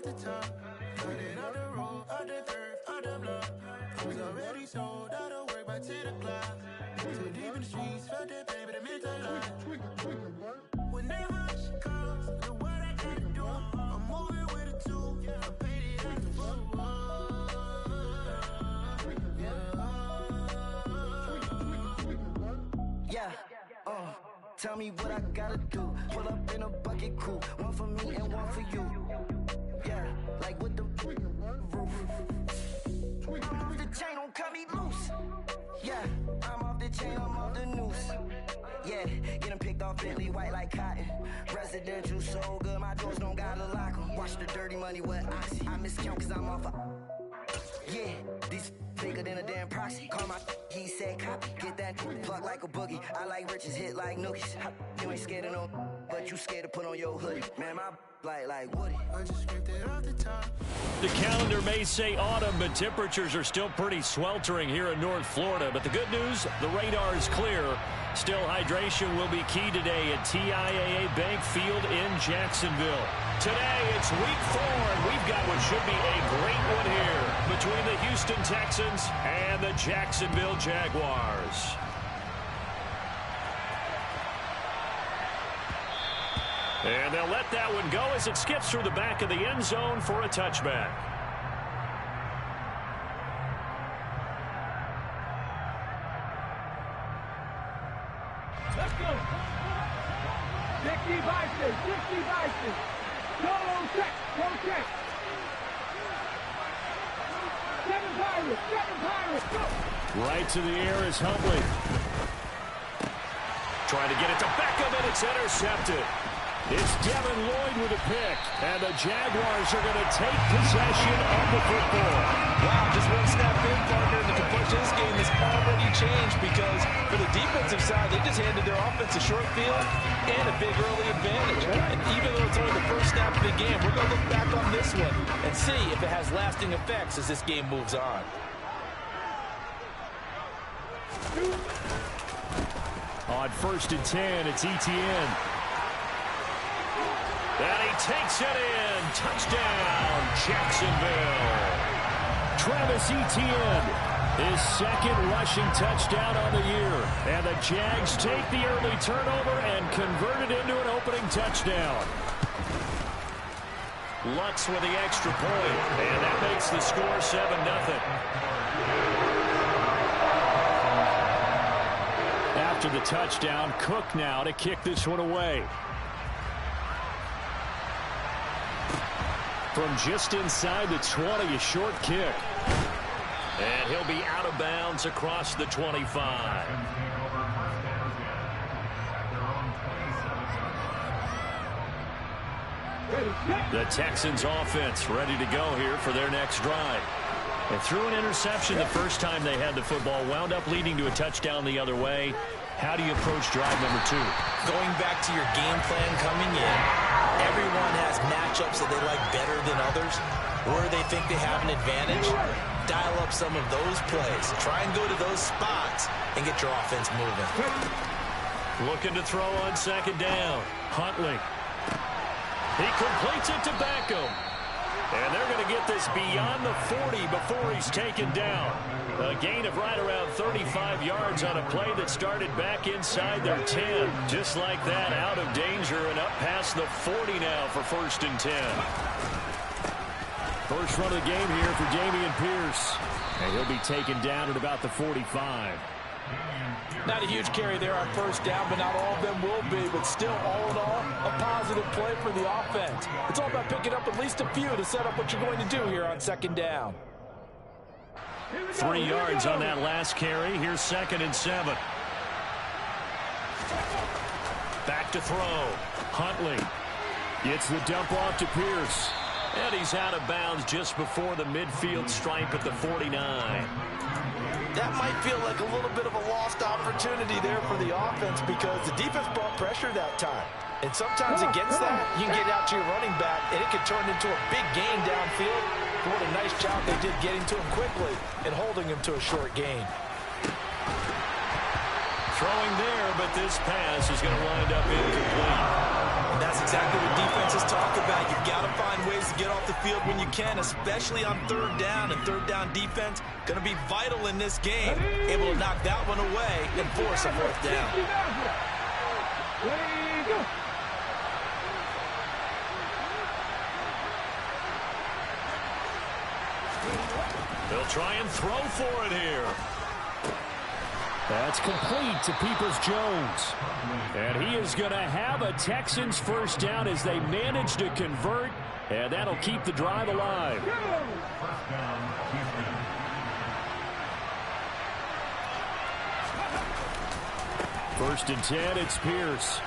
the top. Running up the road, up the curve, up the block. Was already sold out of work by 10 o'clock. Too deep in the streets, felt that baby, the mental lie. Whenever she comes, the what I gotta do, I'm moving with a two. I paid it at the foot. Yeah, tell me what I gotta do. Pull up in a bucket crew, one for me and one for you. Yeah, like with the roof. I'm off the chain, don't cut me loose. Yeah, I'm off the chain, I'm off the noose. Yeah, getting picked off Bentley white like cotton. Residential so good, my doors don't gotta lock 'em. Watch the dirty money with oxy. I miscount cause I'm off a... Yeah, these bigger than a damn proxy. Call my he said copy. Get that plug like a boogie. I like riches, hit like nookies. You ain't scared of no, but you scared to put on your hoodie. Man, my like Woody. I just scraped it off the top. The calendar may say autumn, but temperatures are still pretty sweltering here in North Florida. But the good news, the radar is clear. Still, hydration will be key today at TIAA Bank Field in Jacksonville. Today, it's week 4, and we've got what should be a great one here between the Houston Texans and the Jacksonville Jaguars. And they'll let that one go as it skips through the back of the end zone for a touchback. Let's go. 60 Bison, 60 Bison. Go check, go check. 7 Pirates, go. Right to the air is Huntley. Trying to get it to Beckham, and it's intercepted. It's Devin Lloyd with a pick, and the Jaguars are going to take possession of the football. Wow, just one snap in, partner, and the complexion of this game has already changed because for the defensive side, they just handed their offense a short field and a big early advantage. And even though it's only the first snap of the game, we're going to look back on this one and see if it has lasting effects as this game moves on. On 1st and 10, it's Etienne. And he takes it in. Touchdown, Jacksonville. Travis Etienne, his second rushing touchdown on the year. And the Jags take the early turnover and convert it into an opening touchdown. Lutz with the extra point, and that makes the score 7-0. After the touchdown, Cook now to kick this one away. From just inside the 20, a short kick. And he'll be out of bounds across the 25. The Texans offense ready to go here for their next drive. They threw an interception the first time they had the football, wound up leading to a touchdown the other way. How do you approach drive number 2? Going back to your game plan coming in, everyone has matchups that they like better than others. Where they think they have an advantage, dial up some of those plays. Try and go to those spots and get your offense moving. Looking to throw on 2nd down. Huntley. He completes it to Beckham. And they're going to get this beyond the 40 before he's taken down. A gain of right around 35 yards on a play that started back inside their 10. Just like that, out of danger and up past the 40 now for 1st and 10. First run of the game here for Dameon Pierce. And he'll be taken down at about the 45. Not a huge carry there on 1st down, but not all of them will be. But still, all in all, a positive play for the offense. It's all about picking up at least a few to set up what you're going to do here on 2nd down. 3 yards on that last carry. Here's 2nd and 7. Back to throw. Huntley gets the dump off to Pierce. And he's out of bounds just before the midfield stripe at the 49. That might feel like a little bit of a lost opportunity there for the offense because the defense brought pressure that time. And sometimes against that, you can get out to your running back, and it can turn into a big gain downfield. What a nice job they did getting to him quickly and holding him to a short gain. Throwing there, but this pass is going to wind up incomplete. And that's that's exactly what defenses talk about. You've got to find ways to get off the field when you can, especially on third down. And third down defense going to be vital in this game. Able to knock that one away and force a fourth down. They'll try and throw for it here. That's complete to Peoples-Jones. And he is going to have a Texans first down as they manage to convert, and that'll keep the drive alive. First and 10, it's Pierce.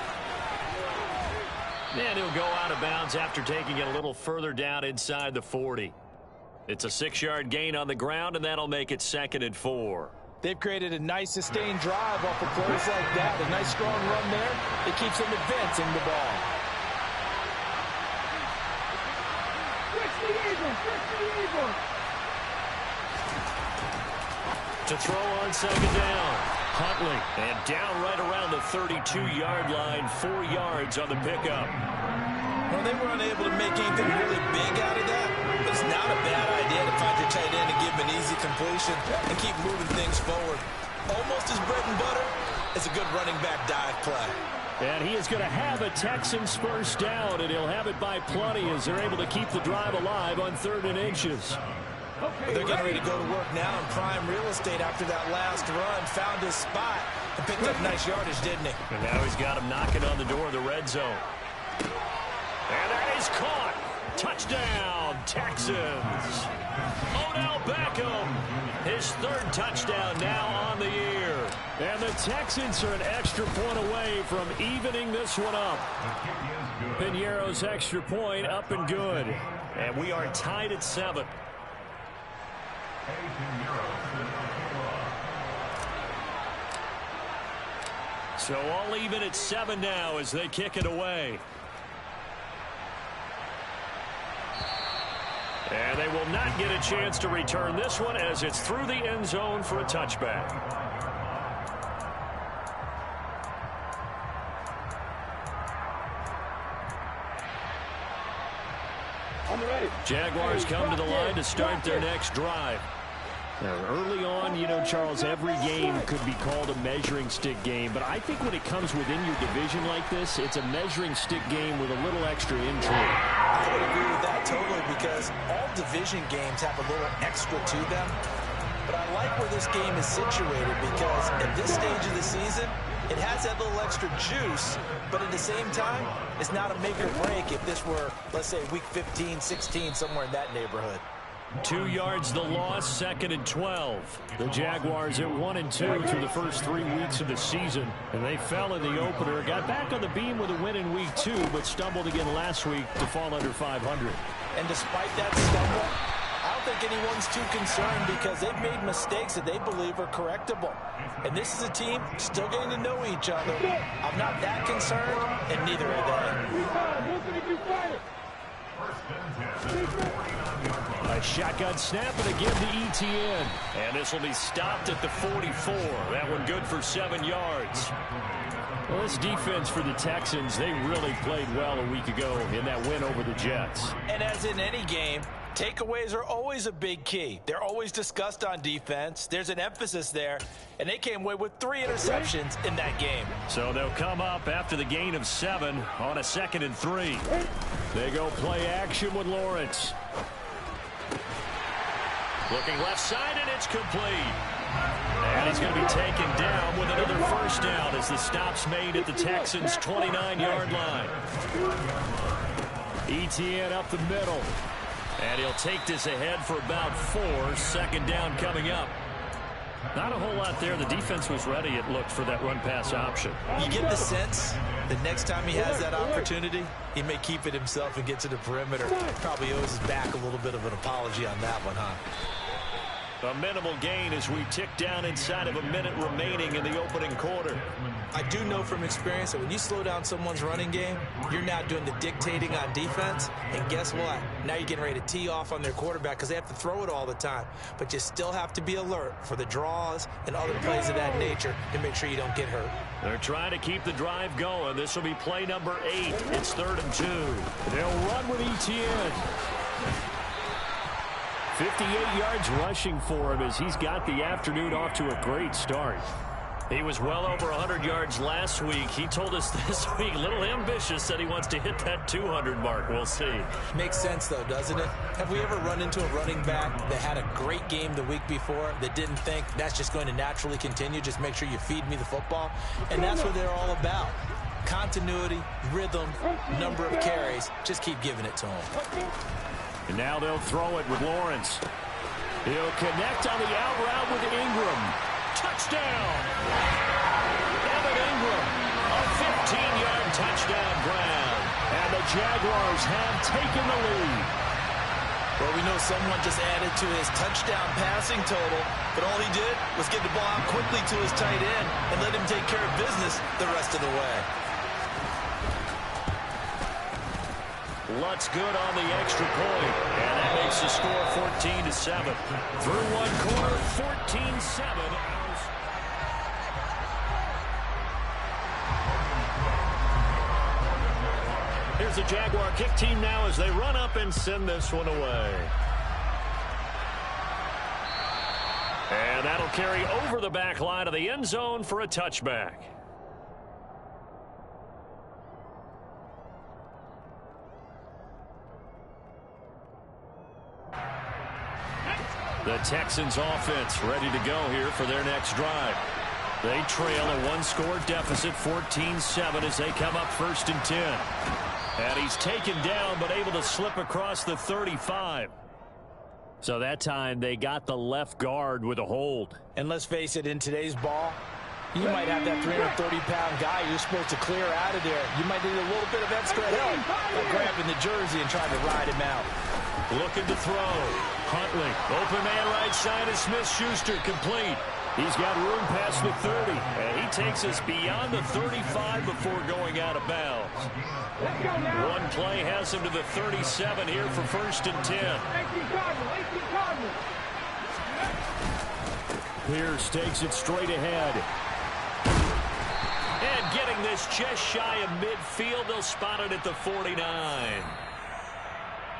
And he'll go out of bounds after taking it a little further down inside the 40. It's a 6-yard gain on the ground, and that'll make it 2nd and 4. They've created a nice sustained drive off of plays like that. A nice strong run there. It keeps them advancing the ball. To throw on 2nd down. Huntley, and down right around the 32-yard line, 4 yards on the pickup. Well, they were unable to make anything really big out of that. But it's not a bad idea to find your tight end and give him an easy completion and keep moving things forward. Almost his bread and butter is a good running back dive play. And he is going to have a Texans first down, and he'll have it by plenty as they're able to keep the drive alive on 3rd and inches. Well, they're getting ready to go to work now in prime real estate after that last run. Found his spot and picked up nice yardage, didn't he? And now he's got him knocking on the door of the red zone. And that is caught. Touchdown, Texans. Odell Beckham, his 3rd touchdown now on the year. And the Texans are an extra point away from evening this one up. Piñeiro's extra point up and good. And we are tied at 7. So all even at 7 now as they kick it away. And they will not get a chance to return this one as it's through the end zone for a touchback. Jaguars come to the line to start their next drive. Now, early on, you know, Charles, every game could be called a measuring stick game, but I think when it comes within your division like this, it's a measuring stick game with a little extra intrigue. I would agree with that totally because all division games have a little extra to them. But I like where this game is situated because at this stage of the season, it has that little extra juice, but at the same time, it's not a make or break if this were, let's say, week 15, 16, somewhere in that neighborhood. 2 yards the loss, 2nd and 12. The Jaguars at 1-2 through the first 3 weeks of the season. And they fell in the opener, got back on the beam with a win in week 2, but stumbled again last week to fall under 500. And despite that stumble, I don't think anyone's too concerned because they've made mistakes that they believe are correctable. And this is a team still getting to know each other. I'm not that concerned, and neither are they. A shotgun snap and again to ETN. And this will be stopped at the 44. That one good for 7 yards. Well, this defense for the Texans, they really played well a week ago in that win over the Jets. And as in any game, takeaways are always a big key. They're always discussed on defense. There's an emphasis there, and they came away with 3 interceptions in that game. So they'll come up after the gain of 7 on a 2nd and 3. They go play action with Lawrence. Looking left side, and it's complete. And he's going to be taken down with another first down as the stop's made at the Texans' 29-yard line. ETN up the middle. And he'll take this ahead for about 4. 2nd down coming up. Not a whole lot there. The defense was ready, it looked, for that run-pass option. You get the sense that next time he has that opportunity, he may keep it himself and get to the perimeter. Probably owes his back a little bit of an apology on that one, huh? A minimal gain as we tick down inside of a minute remaining in the opening quarter. I do know from experience that when you slow down someone's running game, you're now doing the dictating on defense. And guess what? Now you're getting ready to tee off on their quarterback because they have to throw it all the time. But you still have to be alert for the draws and other plays of that nature to make sure you don't get hurt. They're trying to keep the drive going. This will be play number 8. It's 3rd and 2. They'll run with Etienne. 58 yards rushing for him as he's got the afternoon off to a great start. He was well over 100 yards last week. He told us this week, a little ambitious, that he wants to hit that 200 mark. We'll see. Makes sense, though, doesn't it? Have we ever run into a running back that had a great game the week before that didn't think that's just going to naturally continue? Just make sure you feed me the football. And that's what they're all about. Continuity, rhythm, number of carries. Just keep giving it to them. And now they'll throw it with Lawrence. He'll connect on the out route with Ingram. Touchdown! Evan Ingram, a 15-yard touchdown grab. And the Jaguars have taken the lead. Well, we know someone just added to his touchdown passing total, but all he did was get the ball out quickly to his tight end and let him take care of business the rest of the way. Lutz good on the extra point, and that makes the score 14-7. Through one quarter, 14-7. Here's the Jaguar kick team now as they run up and send this one away. And that'll carry over the back line of the end zone for a touchback. The Texans offense ready to go here for their next drive. They trail a one-score deficit, 14-7, as they come up 1st and 10. And he's taken down but able to slip across the 35. So that time they got the left guard with a hold. And let's face it, in today's ball, you might have that 330-pound guy you're supposed to clear out of there. You might need a little bit of extra help by grabbing the jersey and trying to ride him out. Looking to throw. Huntley, open man right side of Smith-Schuster, complete. He's got room past the 30, and he takes us beyond the 35 before going out of bounds. One play has him to the 37 here for 1st and 10. Pierce takes it straight ahead. And getting this just shy of midfield, they'll spot it at the 49.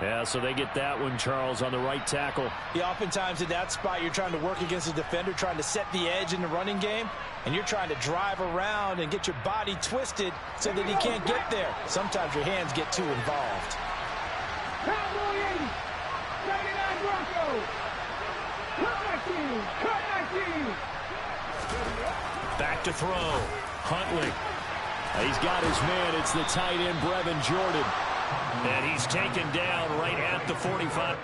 Yeah, so they get that one, Charles, on the right tackle. Yeah, oftentimes in that spot, you're trying to work against a defender, trying to set the edge in the running game, and you're trying to drive around and get your body twisted so that he can't get there. Sometimes your hands get too involved. Cowboy 80, 79 Broncos. Cut 19. Back to throw. Huntley. He's got his man. It's the tight end, Brevin Jordan. And he's taken down right at the 45.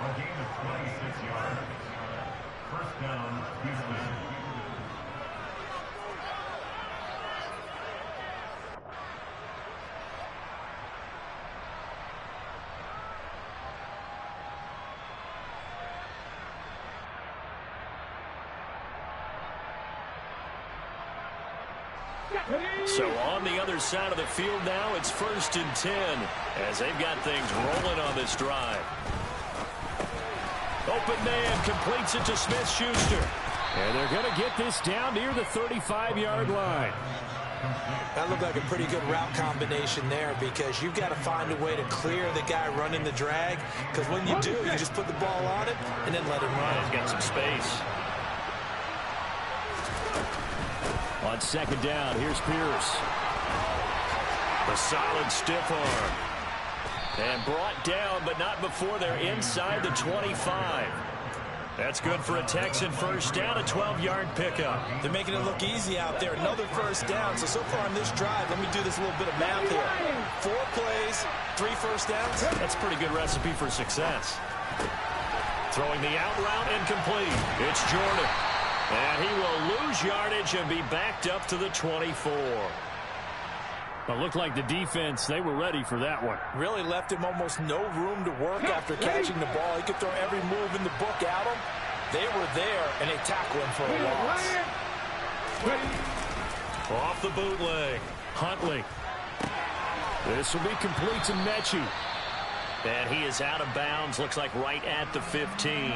A gain of 26 yards. First down, Houston. So on the other side of the field now, it's 1st and 10 as they've got things rolling on this drive. Open man completes it to Smith-Schuster. And they're going to get this down near the 35-yard line. That looked like a pretty good route combination there because you've got to find a way to clear the guy running the drag, because when you do, you just put the ball on it and then let him run. He's got some space. On 2nd down, here's Pierce. A solid stiff arm. And brought down, but not before they're inside the 25. That's good for a Texan first down, a 12-yard pickup. They're making it look easy out there. Another first down. So far on this drive, let me do this little bit of math here. 4 plays, 3 first downs. That's a pretty good recipe for success. Throwing the out route incomplete. It's Jordan. And he will lose yardage and be backed up to the 24. It looked like the defense, they were ready for that one. Really left him almost no room to work after catching the ball. He could throw every move in the book at him. They were there, and they tackle him for a loss. Off the bootleg. Huntley. This will be complete to Mechie. And he is out of bounds, looks like right at the 15.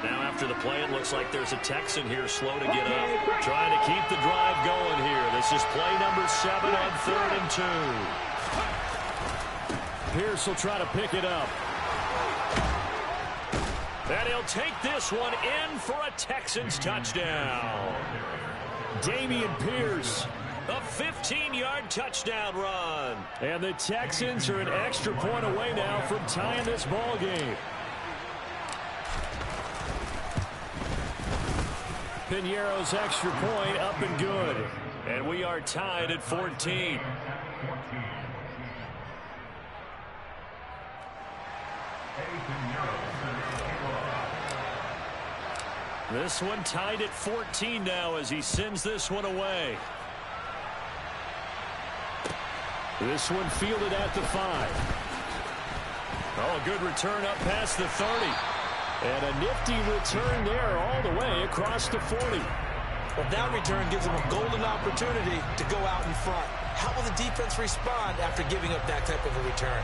Now after the play, it looks like there's a Texan here slow to get up. Trying to keep the drive going here. This is play number 7 on 3rd and 2. Pierce will try to pick it up. And he'll take this one in for a Texans touchdown. Dameon Pierce. A 15-yard touchdown run. And the Texans are an extra point away now from tying this ball game. Piñeiro's extra point up and good. And we are tied at 14. This one tied at 14 now as he sends this one away. This one fielded at the 5. Oh, a good return up past the 30. And a nifty return there all the way across the 40. Well, that return gives them a golden opportunity to go out in front. How will the defense respond after giving up that type of a return?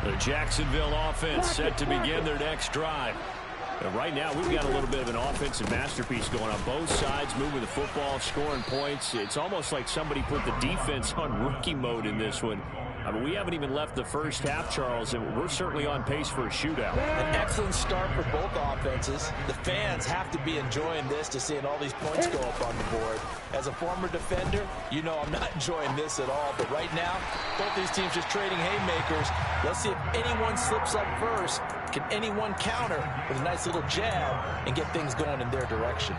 The Jacksonville offense set to begin their next drive. And right now, we've got a little bit of an offensive masterpiece going on both sides, moving the football, scoring points. It's almost like somebody put the defense on rookie mode in this one. I mean, we haven't even left the first half, Charles, and we're certainly on pace for a shootout. An excellent start for both offenses. The fans have to be enjoying this to seeing all these points go up on the board. As a former defender, you know I'm not enjoying this at all. But right now, both these teams just trading haymakers. Let's see if anyone slips up first. Can anyone counter with a nice little jab and get things going in their direction?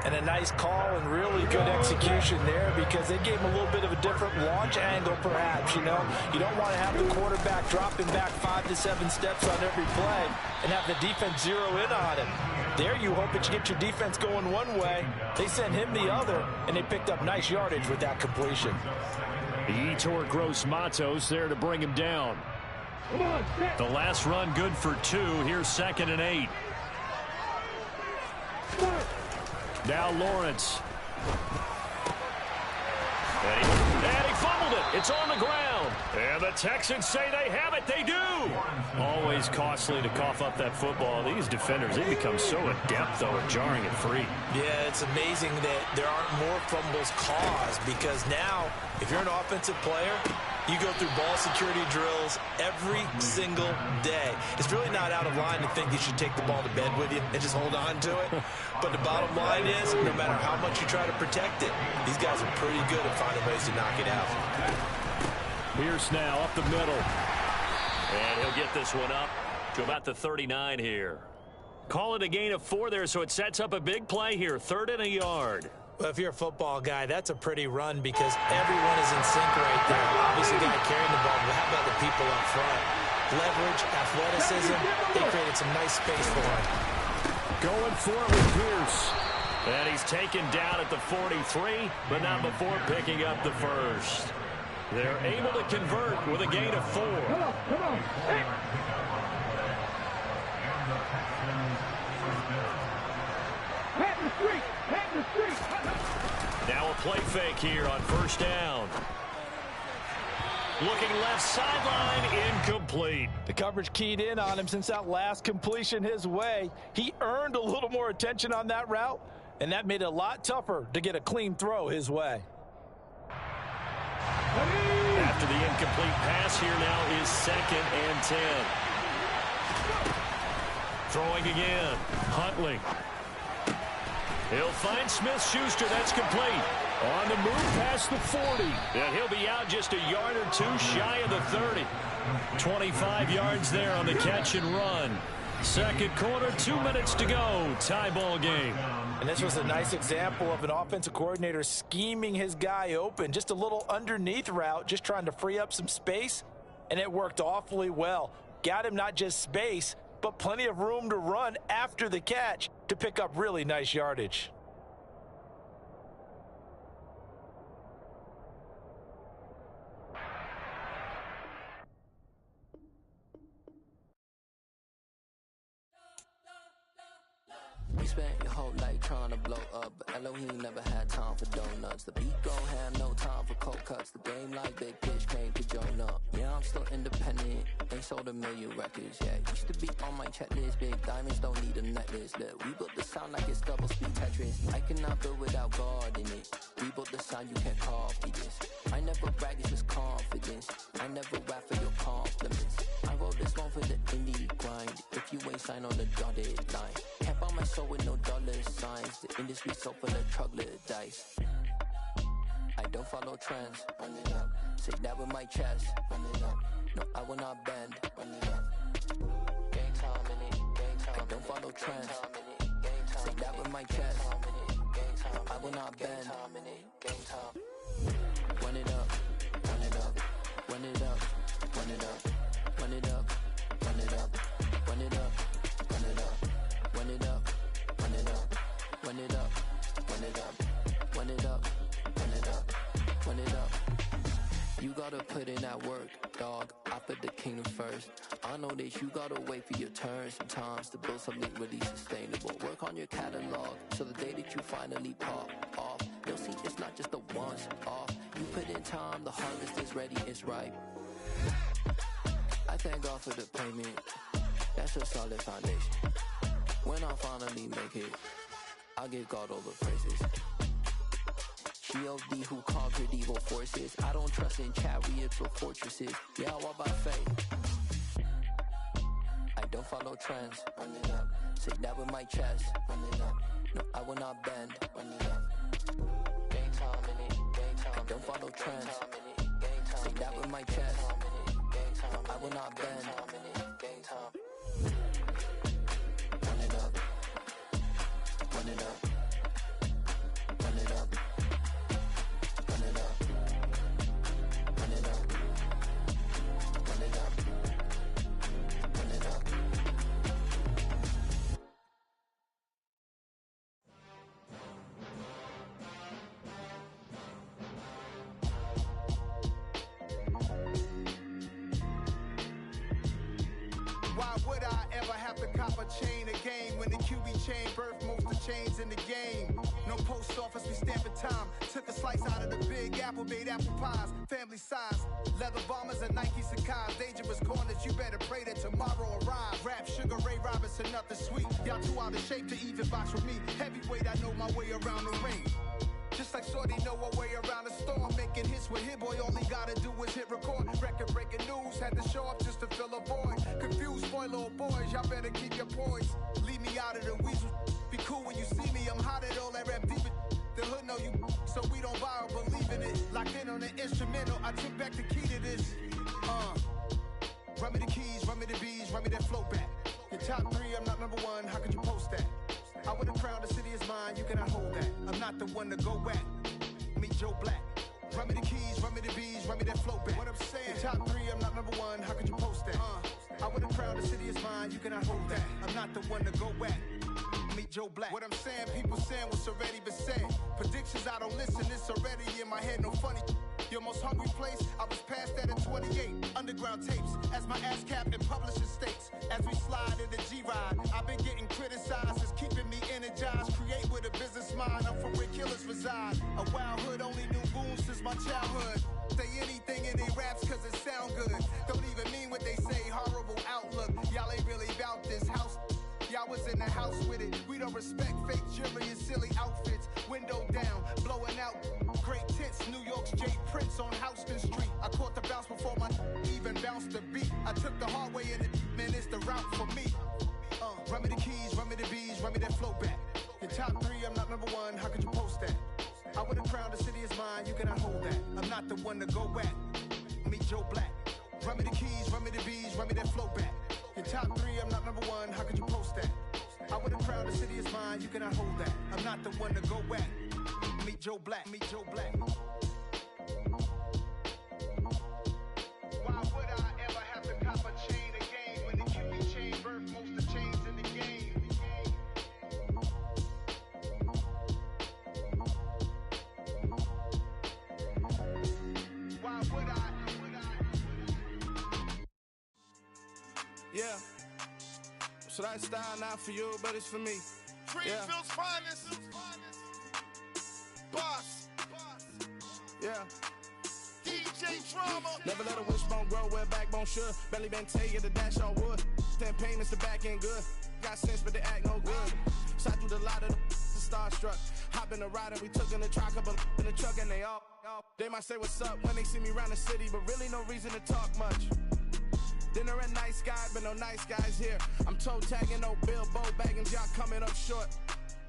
And a nice call and really good execution there because they gave him a little bit of a different launch angle perhaps, you know. You don't want to have the quarterback dropping back 5 to 7 steps on every play and have the defense zero in on him. There you hope that you get your defense going one way. They sent him the other, and they picked up nice yardage with that completion. Yetur Gross-Matos there to bring him down. The last run good for 2. Here's 2nd and 8. Now Lawrence. And he fumbled it. It's on the ground. And the Texans say they have it. They do. Always costly to cough up that football. These defenders, they become so adept, though, at jarring it free. Yeah, it's amazing that there aren't more fumbles caused because now, if you're an offensive player, you go through ball security drills every single day. It's really not out of line to think you should take the ball to bed with you and just hold on to it. But the bottom line is, no matter how much you try to protect it, these guys are pretty good at finding ways to knock it out. Pierce now up the middle. And he'll get this one up to about the 39 here. Call it a gain of 4 there, so it sets up a big play here. 3rd and a yard. Well, if you're a football guy, that's a pretty run because everyone is in sync right there. Obviously, the guy carrying the ball, but how about the people up front? Leverage, athleticism, they created some nice space for him. Going for it with Pierce. And he's taken down at the 43, but not before picking up the first. They're able to convert with a gain of 4. Come on. Hey. Head in the street. Now a play fake here on first down. Looking left sideline, incomplete. The coverage keyed in on him since that last completion his way. He earned a little more attention on that route, and that made it a lot tougher to get a clean throw his way. After the incomplete pass, here now is 2nd and 10. Throwing again. Huntley. He'll find Smith-Schuster. That's complete. On the move past the 40. And he'll be out just a yard or two shy of the 30. 25 yards there on the catch and run. Second quarter, 2 minutes to go. Tie ball game. And this was a nice example of an offensive coordinator scheming his guy open. Just a little underneath route, just trying to free up some space. And it worked awfully well. Got him not just space, but plenty of room to run after the catch to pick up really nice yardage. You spent your whole life trying to blow up, but Elohim never had time for donuts. The beat gon' have no time for cold cuts. The game like Big Pitch came to join up. Yeah, I'm still independent, ain't sold a million records yet. Used to be on my checklist, big diamonds don't need a necklace. Look, we built the sound like it's double speed Tetris. I cannot build without God in it. We built the sound, you can't copy this. I never brag, it's just confidence. I never rap for your compliments. I wrote this one for the indie grind. If you ain't signed on the dotted line, can't buy my soul with no dollar signs. The industry so full of troglodytes. I don't follow trends. Run it up. Say that with my chest. Run it up. No, I will not bend. Run it up. Game time in it. Game time. I don't follow trends. Say that with my chest. I will not bend. Game time. Run it up. Run it up. Run it up. Run it up. Run it up. Run it up. Run it up. Run it up. Run it up. Run it up. Run it up. Run it up. Run it up. Run it up. Run it up. You gotta put in that work, dog. I put the kingdom first. I know that you gotta wait for your turn sometimes to build something really sustainable. Work on your catalog so the day that you finally pop off, you'll see it's not just a once off. You put in time, the harvest is ready, it's ripe. I thank God for the payment. That's a solid foundation. When I finally make it, I'll give God all the praises. G.O.D. who conquered evil forces. I don't trust in chariots or fortresses. Yeah, I walk by faith. I don't follow trends. Run it up. Say that with my chest. Run it up. No, I will not bend. Run it up. Game time in it. Game time. I don't follow trends. Say that with my chest. No, I will not bend. Game time. Run it up. Run it up. Run it up. Run it up. Run it up. Run it up. Run it up. Why would I ever have to cop a chain again when the QB chain birthed most of chains in the game? No post office, we stamping time. Took a slice out of the big apple, made apple pies, family size. Leather bombers and Nike Sacai's. Dangerous corners, you better pray that tomorrow arrives. Rap, Sugar Ray Robinson, nothing sweet. Y'all too out of shape to even box with me. Heavyweight, I know my way around the ring. Just like Shorty know her way around the storm. Making hits with Hit Boy, all he gotta do is hit record. Record breaking news, had to show up just to fill a void. Confused boy, little boys, y'all better keep your poise. Leave me out of the weasel. Be cool when you see me, I'm hot at all that rap deep. The hood know you, so we don't buy or believe in it. Locked in on the instrumental, I took back the key to this. Run me the keys, run me the bees, run me that flow back. Your top 3, I'm not number 1, how could you post that? I would have crowned the city is mine, mine, you cannot hold that. I'm not the one to go back. Meet Joe Black. Run me the keys, run me the bees, run me that flow back. What I'm saying, top 3, I'm not number 1, how could you post that? I would have crowned the city is mine, you cannot hold that. I'm not the one to go back. Meet Joe Black. What I'm saying, people saying what's already been said. Predictions, I don't listen, it's already in my head, no funny. Your most hungry place, I was past that at 28. Underground tapes, as my ass capped in publishing states. As we slide in the G-Ride, I've been getting criticized, it's keeping me energized. Create with a business mind, I'm from where killers reside. A wild hood, only knew goons since my childhood. Say anything in they raps cause it sound good. Don't even mean what they say, horrible outlook. Y'all ain't really about this house. Y'all was in the house with it. We don't respect fake jewelry and silly outfits. Window down, blowing out. Great tits, New York's J. Prince on Houston Street. I caught the bounce before my even bounced the beat. I took the hard way in it, man, it's the route for me. Run me the keys, run me the bees, run me that flow back. Your top 3, I'm not number 1, how could you post that? I would have crowned the city is mine, you cannot hold that. I'm not the one to go back. Meet Joe Black. Run me the keys, run me the bees, run me that flow back. Your top 3, I'm not number 1, how could you post that? I would have crowned the city is mine, you cannot hold that. I'm not the one to go back. Meet Joe Black, meet Joe Black. Why would I ever have to cop a chain again when it can be chain birth most of chains in the game? Why would I? Yeah. So that style not for you, but it's for me. Greenfield's finest. Boss. Yeah. DJ Drama. Never let a wishbone grow where backbone should. Belly been taking the dash on wood. 10 payments, the back end good. Got sense, but they act no good. Shot through the lot of the starstruck. Hop in the ride and we took in the truck, couple in the truck and they all. They might say what's up when they see me around the city, but really no reason to talk much. Dinner at nice guy, but no nice guys here. I'm toe tagging, no Bilbo bagging, y'all coming up short.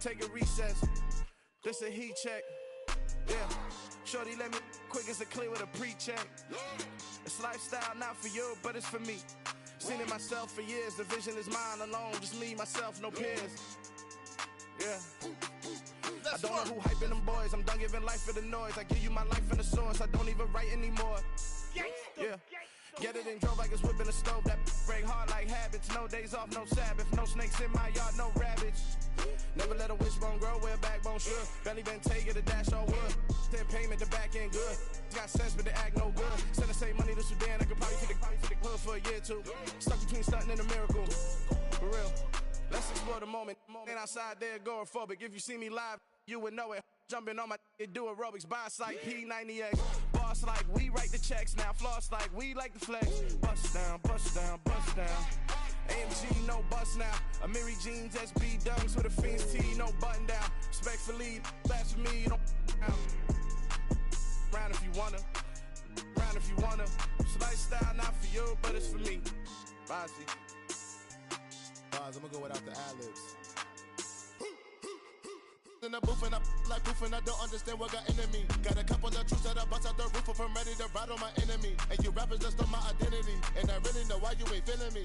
Take a recess. This a heat check. Yeah. Shorty let me quick as a clear with a pre-check. It's lifestyle not for you, but it's for me. Seen it myself for years. The vision is mine alone. Just me, myself, no peers. Yeah. I don't know who hyping them boys. I'm done giving life for the noise. I give you my life in the source. I don't even write anymore. Yeah. Get it and drove like it's whipping a stove. That break hard like habits. No days off, no Sabbath. No snakes in my yard, no rabbits. Never let a wishbone grow where backbone should. Belly been taking the dash on wood. 10 payment, the back end good. Got sense, but they act no good. Send the same money to Sudan. I could probably take the hood for a year or two. Stuck between stunting and a miracle. For real. Let's explore the moment. Ain't outside there agoraphobic. If you see me live, you would know it. Jumping on my do aerobics, buy site P90X. Boss like we write the checks now. Floss like we like the flex. Bust down, bust down, bust down. AMG, no bust now. Amiri jeans, SB dunks with a Fiends T, no button down. Respectfully, blasphemy, you don't round if you wanna. Round if you wanna. It's lifestyle not for you, but it's for me. Bozzy. Boz, I'm gonna go without the ad-libs. In the booth and I like proof and I don't understand what got into me. Got a couple of truths that I bust out the roof if I'm ready to ride on my enemy. And you rappers just on my identity. And I really know why you ain't feeling me.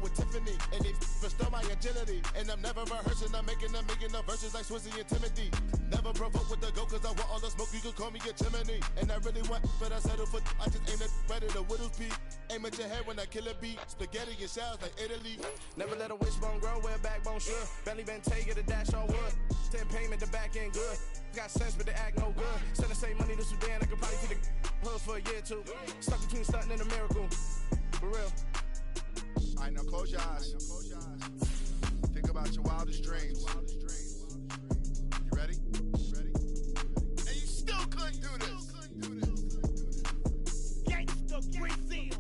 With Tiffany and they restore my agility. And I'm never rehearsing, I'm making $1 million verses like Swizzy and Timothy. Never provoke with the go cause I want all the smoke, you can call me a chimney. And I really want, but I settle for I just aim at ready to Whittles peak. Aim at your head when I kill a beat. Spaghetti and shells like Italy. Never let a wishbone grow where backbone should. Belly been taking the dash on wood. 10 payment, the back end good. Got sense, but they act no good. Send the same money to Sudan, I could probably take the hood for a year or two. Stuck between stunting and a miracle. For real. Alright, now close your eyes. Think about your wildest dreams. You ready? And you still couldn't do this. Gangsta Brazil.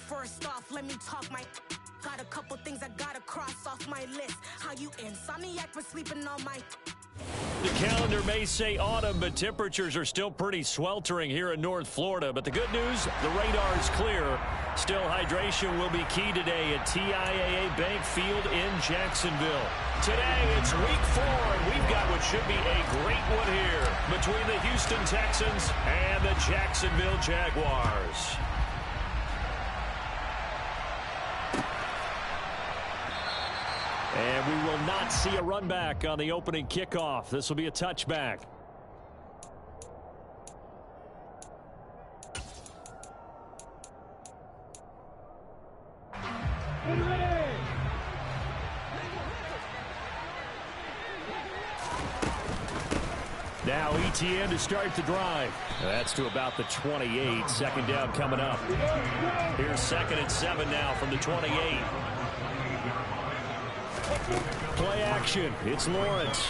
First off, let me talk my. Got a couple things I gotta cross off my list. How you insomniac for sleeping on my. The calendar may say autumn, but temperatures are still pretty sweltering here in North Florida. But the good news, the radar is clear. Still, hydration will be key today at TIAA Bank Field in Jacksonville. Today, it's week 4, and we've got what should be a great one here between the Houston Texans and the Jacksonville Jaguars. And we will not see a run back on the opening kickoff. This will be a touchback. Now ETN to start the drive. That's to about the 28. Second down coming up. Here's 2nd and 7 now from the 28. Play action. It's Lawrence.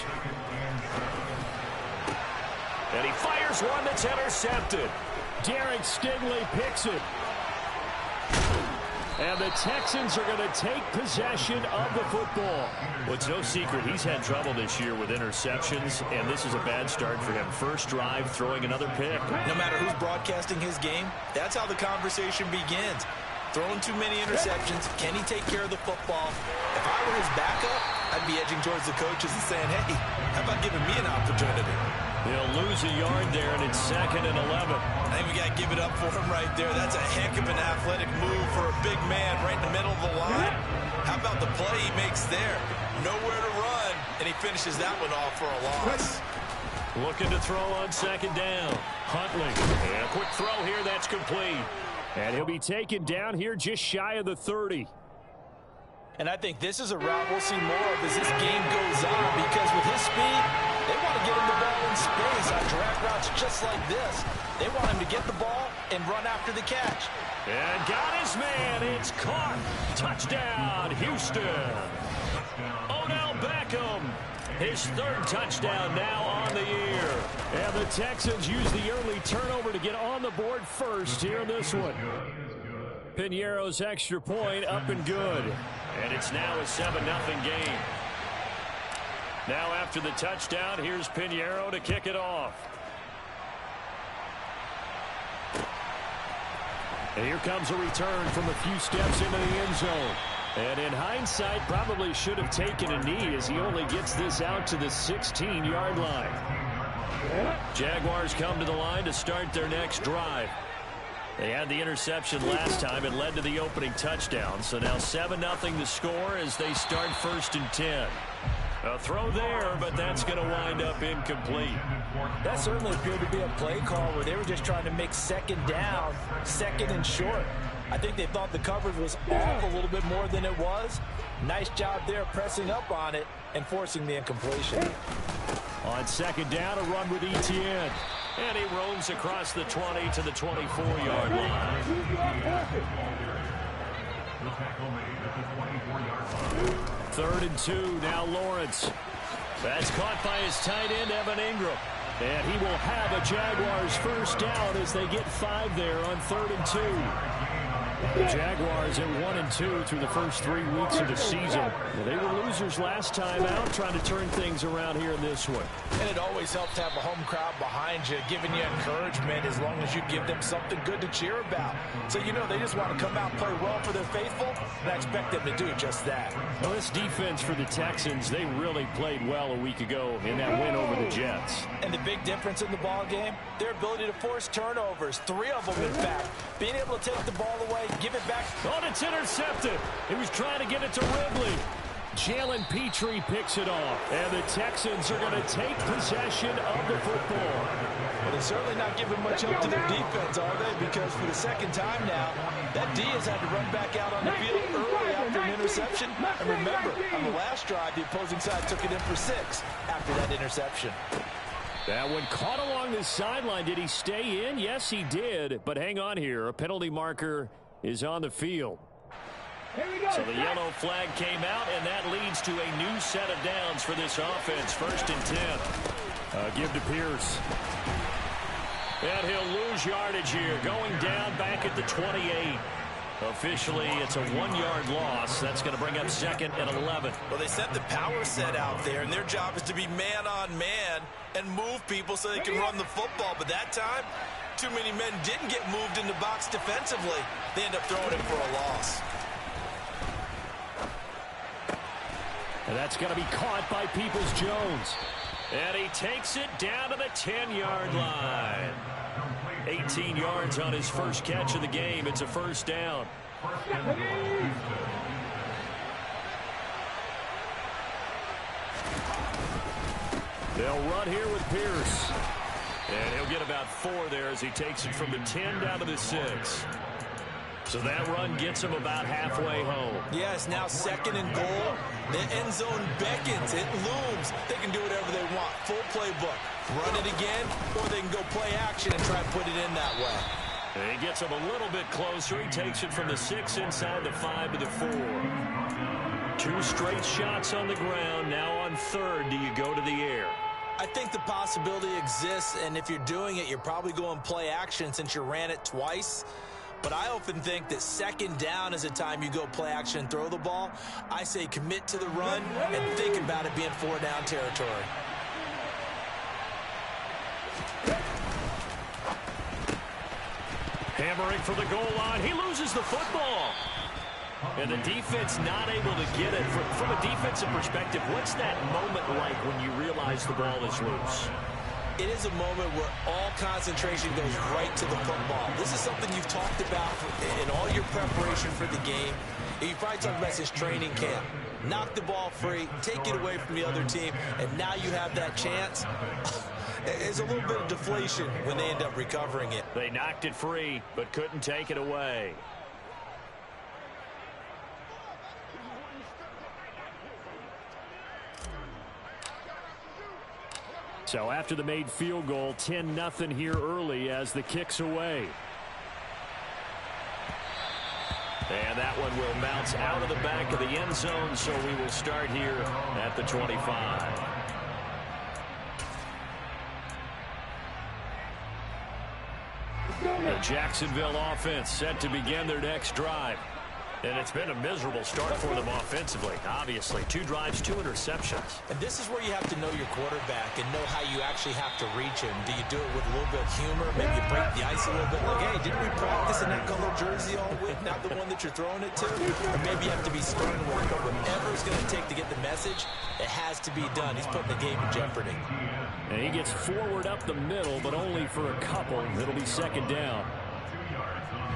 And he fires one that's intercepted. Derek Stingley picks it. And the Texans are going to take possession of the football. Well, it's no secret he's had trouble this year with interceptions, and this is a bad start for him. First drive, throwing another pick. No matter who's broadcasting his game, that's how the conversation begins. Throwing too many interceptions. Can he take care of the football? If I were his backup, I'd be edging towards the coaches and saying, hey, how about giving me an opportunity? He'll lose a yard there, and it's 2nd and 11. I think we got to give it up for him right there. That's a heck of an athletic move for a big man right in the middle of the line. How about the play he makes there? Nowhere to run, and he finishes that one off for a loss. Looking to throw on 2nd down. Huntley. And a quick throw here. That's complete. And he'll be taken down here just shy of the 30. And I think this is a route we'll see more of as this game goes on, because with his speed, they want to get him the ball in space on drag routes just like this. They want him to get the ball and run after the catch. And got his man. It's caught. Touchdown, Houston. Odell Beckham. His 3rd touchdown now on the year. And the Texans use the early turnover to get on the board first here in this one. Piñeiro's extra point up and good. And it's now a 7-0 game. Now after the touchdown, here's Piñeiro to kick it off. And here comes a return from a few steps into the end zone. And in hindsight, probably should have taken a knee as he only gets this out to the 16-yard line. Jaguars come to the line to start their next drive. They had the interception last time. It led to the opening touchdown. So now 7-0 the score as they start 1st and 10. A throw there, but that's going to wind up incomplete. That certainly appeared to be a play call where they were just trying to make 2nd down, 2nd and short. I think they thought the coverage was off a little bit more than it was. Nice job there pressing up on it and forcing the incompletion. On 2nd down, a run with ETN. And he roams across the 20 to the 24-yard line. 3rd and 2, now Lawrence. That's caught by his tight end, Evan Ingram. And he will have a Jaguars first down as they get 5 there on 3rd and 2. The Jaguars at 1-2 through the first 3 weeks of the season. They were losers last time out, trying to turn things around here in this one. And it always helps to have a home crowd behind you, giving you encouragement as long as you give them something good to cheer about. So, you know, they just want to come out and play well for their faithful, and I expect them to do just that. Well, this defense for the Texans, they really played well a week ago in that win over the Jets. And the big difference in the ball game, their ability to force turnovers, 3 of them in fact. Being able to take the ball away, give it back. Oh, it's intercepted. He was trying to get it to Ridley. Jalen Petrie picks it off. And the Texans are going to take possession of the football. Well, they're certainly not giving much help to their defense, are they? Because for the 2nd time now, that D has had to run back out on the field early after an interception. And remember, on the last drive, the opposing side took it in for 6 after that interception. That one caught along the sideline. Did he stay in? Yes, he did. But hang on here. A penalty marker is on the field. So the yellow flag came out, and that leads to a new set of downs for this offense. 1st and 10. Give to Pierce. And he'll lose yardage here. Going down back at the 28. Officially, it's a 1-yard loss. That's going to bring up 2nd and 11. Well, they set the power set out there, and their job is to be man-on-man and move people so they can run the football. But that time, too many men didn't get moved in the box defensively. They end up throwing it for a loss. And that's going to be caught by Peoples-Jones. And he takes it down to the 10-yard line. 18 yards on his first catch of the game. It's a first down. They'll run here with Pierce. And he'll get about 4 there as he takes it from the 10 down to the 6. So that run gets him about halfway home. Yeah, it's now 2nd and goal. The end zone beckons. It looms. They can do whatever they want. Full playbook. Run it again, or they can go play action and try and put it in that way. And he gets him a little bit closer. He takes it from the 6 inside the 5 to the 4. 2 straight shots on the ground. Now on 3rd, do you go to the air? I think the possibility exists, and if you're doing it, you're probably going play action since you ran it twice. But I often think that 2nd down is a time you go play action and throw the ball. I say commit to the run and think about it being 4-down territory. Hammering for the goal line. He loses the football. And the defense not able to get it. From a defensive perspective, what's that moment like when you realize the ball is loose? It is a moment where all concentration goes right to the football. This is something you've talked about in all your preparation for the game. You've probably talked about this training camp. Knock the ball free, take it away from the other team, and now you have that chance. There's a little bit of deflation when they end up recovering it. They knocked it free, but couldn't take it away. So after the made field goal, 10-0 here early as the kick's away. And that one will bounce out of the back of the end zone, so we will start here at the 25. The Jacksonville offense set to begin their next drive. And it's been a miserable start for them offensively. Obviously, 2 drives, 2 interceptions. And this is where you have to know your quarterback and know how you actually have to reach him. Do you do it with a little bit of humor? Maybe you break the ice a little bit. Like, hey, didn't we practice in that color jersey all week? Not the one that you're throwing it to? Or maybe you have to be stern with it. But whatever it's going to take to get the message, it has to be done. He's putting the game in jeopardy. And he gets forward up the middle, but only for a couple. It'll be 2nd down.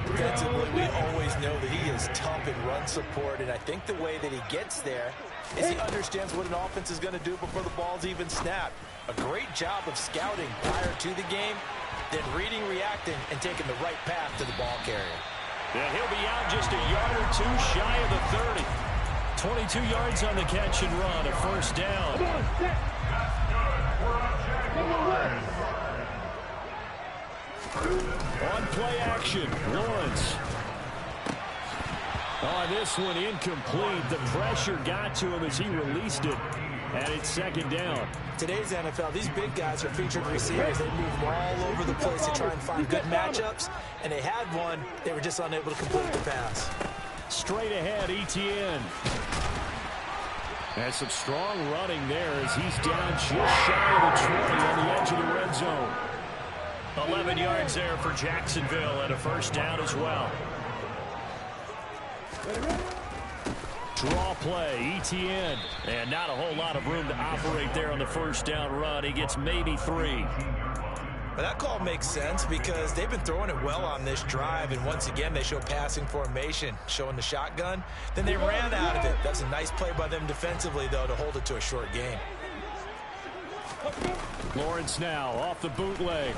Defensively, we always know that he is tough in run support, and I think the way that he gets there is he understands what an offense is going to do before the ball's even snapped. A great job of scouting prior to the game, then reading, reacting, and taking the right path to the ball carrier. And he'll be out just a yard or 2 shy of the 30. 22 yards on the catch and run, a first down. On play action, Lawrence. On this one, incomplete. The pressure got to him as he released it, and it's 2nd down. Today's NFL, these big guys are featured receivers. They move them all over the place to try and find good matchups, and they had one. They were just unable to complete the pass. Straight ahead, Etienne. Has some strong running there as he's down just shy of the 20 on the edge of the red zone. 11 yards there for Jacksonville and a first down as well. Draw play, Etienne. And not a whole lot of room to operate there on the first down run. He gets maybe 3. But that call makes sense because they've been throwing it well on this drive, and once again they show passing formation, showing the shotgun. Then they ran out of it. That's a nice play by them defensively, though, to hold it to a short game. Lawrence now off the bootleg.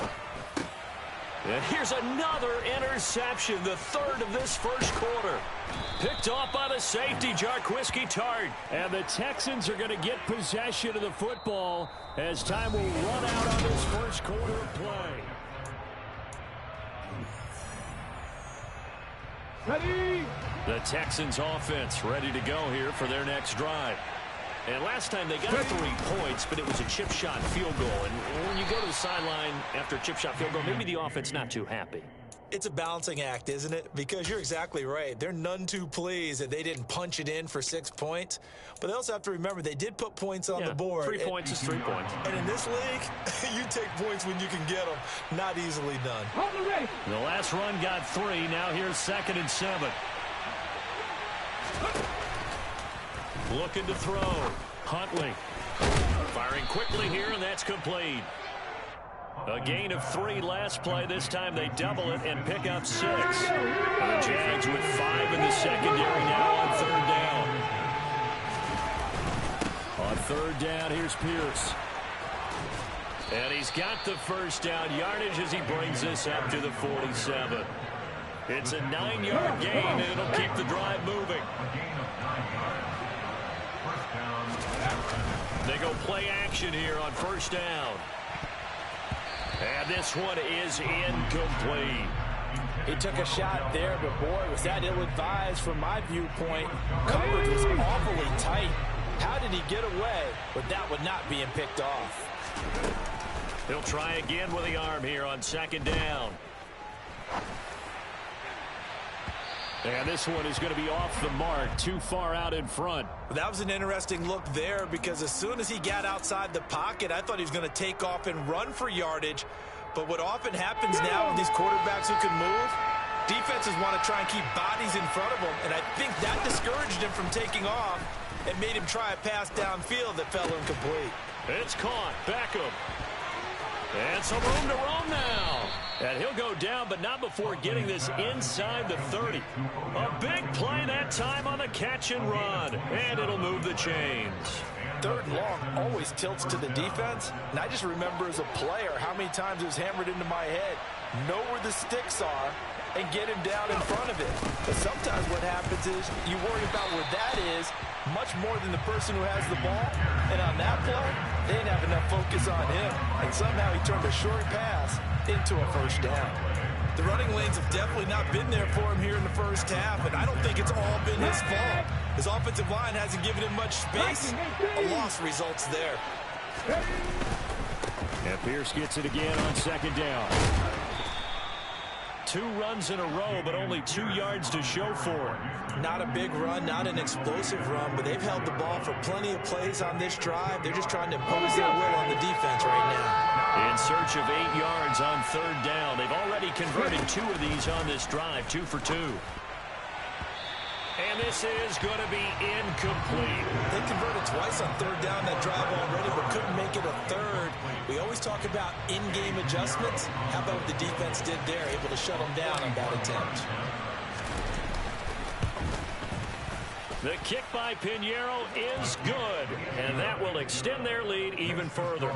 And here's another interception, the 3rd of this first quarter. Picked off by the safety, Jarquiski Tart. And the Texans are going to get possession of the football as time will run out on this first quarter of play. Ready? The Texans offense ready to go here for their next drive. And last time they got 3 points, but it was a chip shot field goal. And when you go to the sideline after a chip shot field goal, maybe the offense not too happy. It's a balancing act, isn't it? Because you're exactly right. They're none too pleased that they didn't punch it in for 6 points. But they also have to remember they did put points on the board. 3 points is 3 points. And in this league, you take points when you can get them. Not easily done. The last run got 3. Now here's 2nd and 7. Looking to throw. Huntley. Firing quickly here, and that's complete. A gain of 3 last play. This time they double it and pick up 6. The Jags with 5 in the secondary now on 3rd down. On 3rd down, here's Pierce. And he's got the first down yardage as he brings this up to the 47. It's a 9-yard gain, and it'll keep the drive moving. They go play action here on 1st down. And this one is incomplete. He took a shot there, but boy, was that ill-advised from my viewpoint. Coverage was awfully tight. How did he get away with that one not being picked off? He'll try again with the arm here on 2nd down. And this one is going to be off the mark, too far out in front. That was an interesting look there because as soon as he got outside the pocket, I thought he was going to take off and run for yardage. But what often happens now with these quarterbacks who can move, defenses want to try and keep bodies in front of them. And I think that discouraged him from taking off and made him try a pass downfield that fell incomplete. It's caught. Beckham. And some room to roam now. And he'll go down, but not before getting this inside the 30. A big play that time on the catch and run. And it'll move the chains. 3rd and long always tilts to the defense. And I just remember as a player how many times it was hammered into my head. Know where the sticks are and get him down in front of it. But sometimes what happens is you worry about where that is much more than the person who has the ball. And on that play, they didn't have enough focus on him. And somehow he turned a short pass into a 1st down. The running lanes have definitely not been there for him here in the 1st half, and I don't think it's all been his fault. His offensive line hasn't given him much space. A loss results there. And Pierce gets it again on 2nd down. 2 runs in a row, but only 2 yards to show for it. Not a big run, not an explosive run, but they've held the ball for plenty of plays on this drive. They're just trying to impose their will on the defense right now. In search of 8 yards on 3rd down. They've already converted 2 of these on this drive, 2 for 2. And this is going to be incomplete. They converted twice on 3rd down that drive already, but couldn't make it a 3rd. We always talk about in-game adjustments. How about what the defense did there, able to shut them down on that attempt. The kick by Pinheiro is good, and that will extend their lead even further.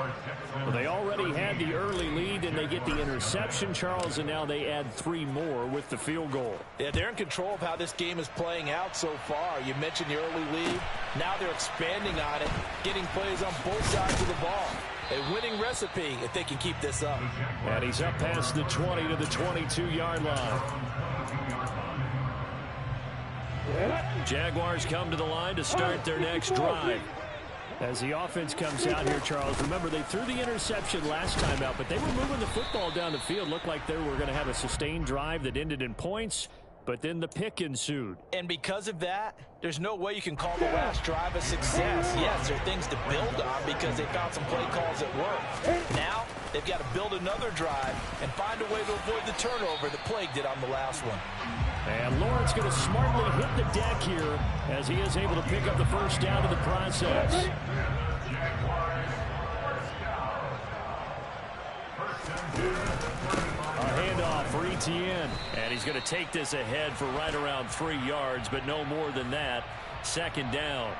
Well, they already had the early lead, and they get the interception, Charles, and now they add 3 more with the field goal. Yeah, they're in control of how this game is playing out so far. You mentioned the early lead. Now they're expanding on it, getting plays on both sides of the ball. A winning recipe if they can keep this up. And he's up past the 20 to the 22-yard line. Jaguars come to the line to start their next drive. As the offense comes out here, Charles, remember they threw the interception last time out, but they were moving the football down the field. Looked like they were going to have a sustained drive that ended in points, but then the pick ensued. And because of that, there's no way you can call the last drive a success. Yes, there are things to build on because they found some play calls that work. Now, they've got to build another drive and find a way to avoid the turnover that plagued it on the last one. And Lawrence going to smartly hit the deck here as he is able to pick up the first down in the process. A handoff for Etienne. And he's going to take this ahead for right around 3 yards, but no more than that. 2nd down.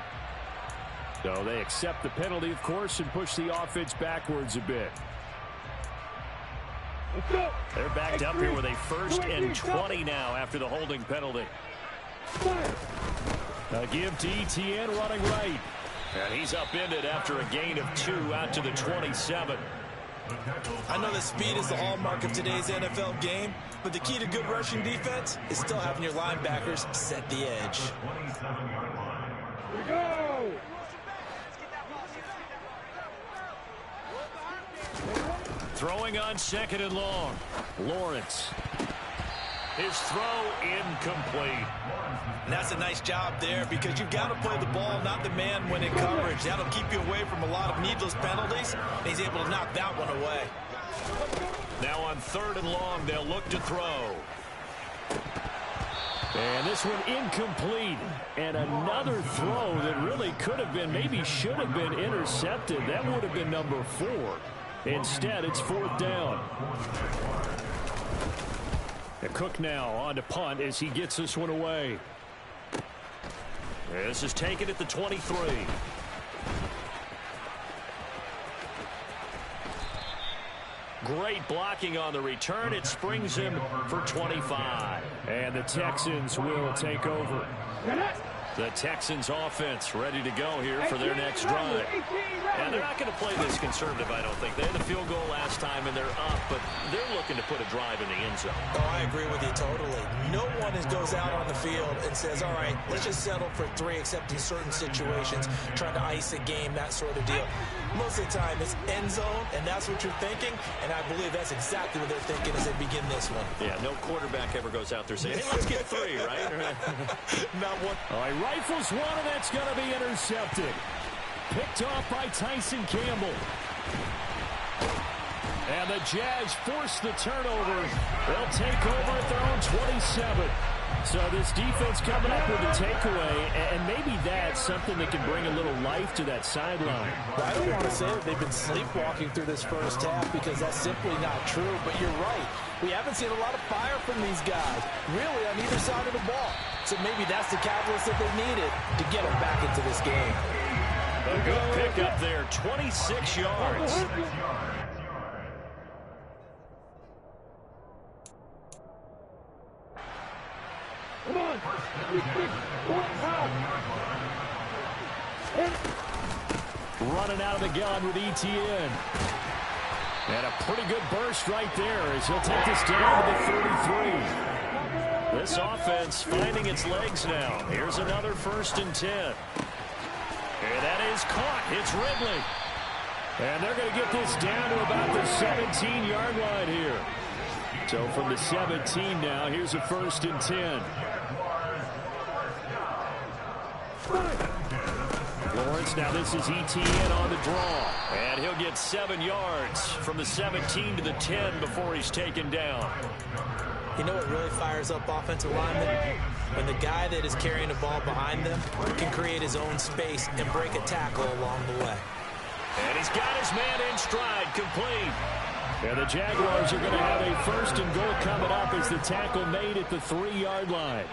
So they accept the penalty, of course, and push the offense backwards a bit. They're backed up here with a 1st and 20 now after the holding penalty. A give to Etienne running right. And he's upended after a gain of 2 out to the 27. I know that speed is the hallmark of today's NFL game, but the key to good rushing defense is still having your linebackers set the edge. Here we go! Throwing on 2nd and long. Lawrence. His throw incomplete. And that's a nice job there because you've got to play the ball, not the man when in coverage. That'll keep you away from a lot of needless penalties. And he's able to knock that one away. Now on 3rd and long, they'll look to throw. And this one incomplete. And another throw that really could have been, maybe should have been intercepted. That would have been number 4. Instead, it's 4th down. Cook now on to punt as he gets this one away. This is taken at the 23. Great blocking on the return. It springs him for 25. And the Texans will take over. The Texans offense ready to go here for their next drive. And they're not going to play this conservative, I don't think. They had the field goal last time, and they're up, but they're looking to put a drive in the end zone. Oh, I agree with you totally. No one goes out on the field and says, all right, let's just settle for 3, except in certain situations, trying to ice a game, that sort of deal. Most of the time, it's end zone, and that's what you're thinking, and I believe that's exactly what they're thinking as they begin this one. Yeah, no quarterback ever goes out there saying, hey, let's get 3, right? Not one. All right, rifles one, and that's going to be intercepted. Picked off by Tyson Campbell. And the Jags force the turnover. They'll take over at their own 27. So this defense coming up with a takeaway, and maybe that's something that can bring a little life to that sideline. I don't want to say that they've been sleepwalking through this first half because that's simply not true, but you're right. We haven't seen a lot of fire from these guys, really, on either side of the ball. So maybe that's the catalyst that they needed to get them back into this game. A good pickup there, 26 yards. Come on. Running out of the gun with ETN. And a pretty good burst right there as he'll take this down to the 33. This offense finding its legs now. Here's another 1st and 10. And that is caught. It's Ridley. And they're going to get this down to about the 17-yard line here. So from the 17 now, here's a 1st and 10. Lawrence, now this is ETN on the draw. And he'll get 7 yards from the 17 to the 10 before he's taken down. You know what really fires up offensive linemen? When the guy that is carrying the ball behind them can create his own space and break a tackle along the way. And he's got his man in stride, complete. And the Jaguars are going to have a 1st and goal coming up as the tackle made at the 3-yard line.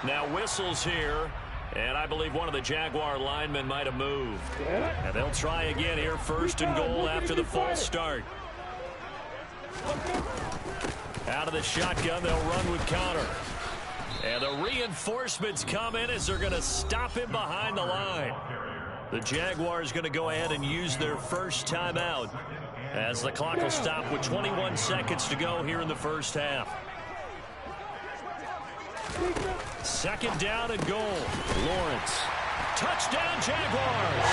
Now whistles here, and I believe one of the Jaguar linemen might have moved. And they'll try again here, 1st and goal after the false start. Out of the shotgun, they'll run with Connor. And the reinforcements come in as they're going to stop him behind the line. The Jaguars going to go ahead and use their first timeout as the clock will stop with 21 seconds to go here in the first half. 2nd down and goal. Lawrence. Touchdown, Jaguars.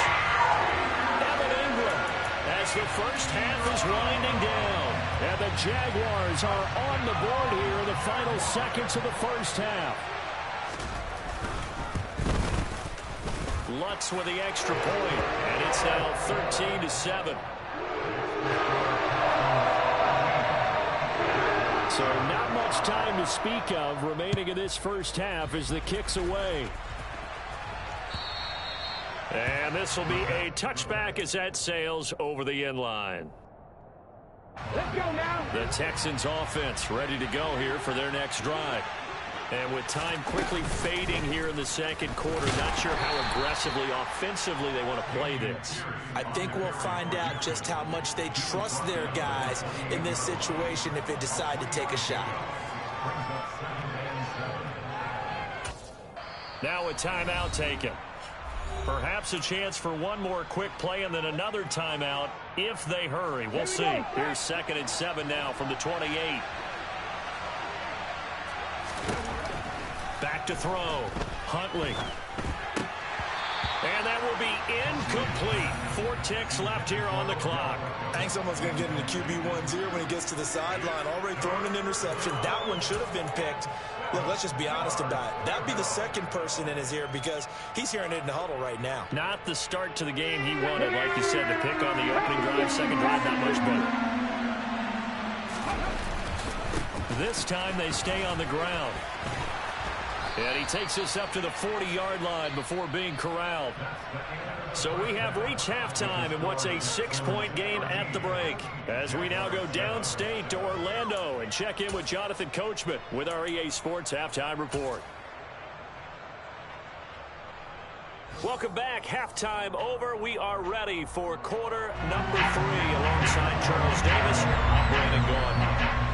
Evan Ingram as the first half is winding down. And the Jaguars are on the board here in the final seconds of the first half. Lutz with the extra point, and it's now 13-7. So not much time to speak of remaining in this first half as the kick's away. And this will be a touchback as that sails over the end line. Let's go now. The Texans offense ready to go here for their next drive. And with time quickly fading here in the 2nd quarter, not sure how aggressively, offensively they want to play this. I think we'll find out just how much they trust their guys in this situation if they decide to take a shot. Now a timeout taken. Perhaps a chance for one more quick play and then another timeout if they hurry. We'll see. Here's 2nd and 7 now from the 28. Back to throw. Huntley. And that will be incomplete. 4 ticks left here on the clock. I think someone's going to get into QB1-0 when he gets to the sideline. Already thrown an interception. That one should have been picked. Look, let's just be honest about it. That'd be the second person in his ear because he's hearing it in the huddle right now. Not the start to the game he wanted. Like you said, the pick on the opening drive, second drive, not much better. This time they stay on the ground. And he takes us up to the 40-yard line before being corralled. So we have reached halftime in what's a 6-point game at the break. As we now go downstate to Orlando and check in with Jonathan Coachman with our EA Sports Halftime Report. Welcome back. Halftime over. We are ready for quarter number 3 alongside Charles Davis. I'm Brandon Gaudin.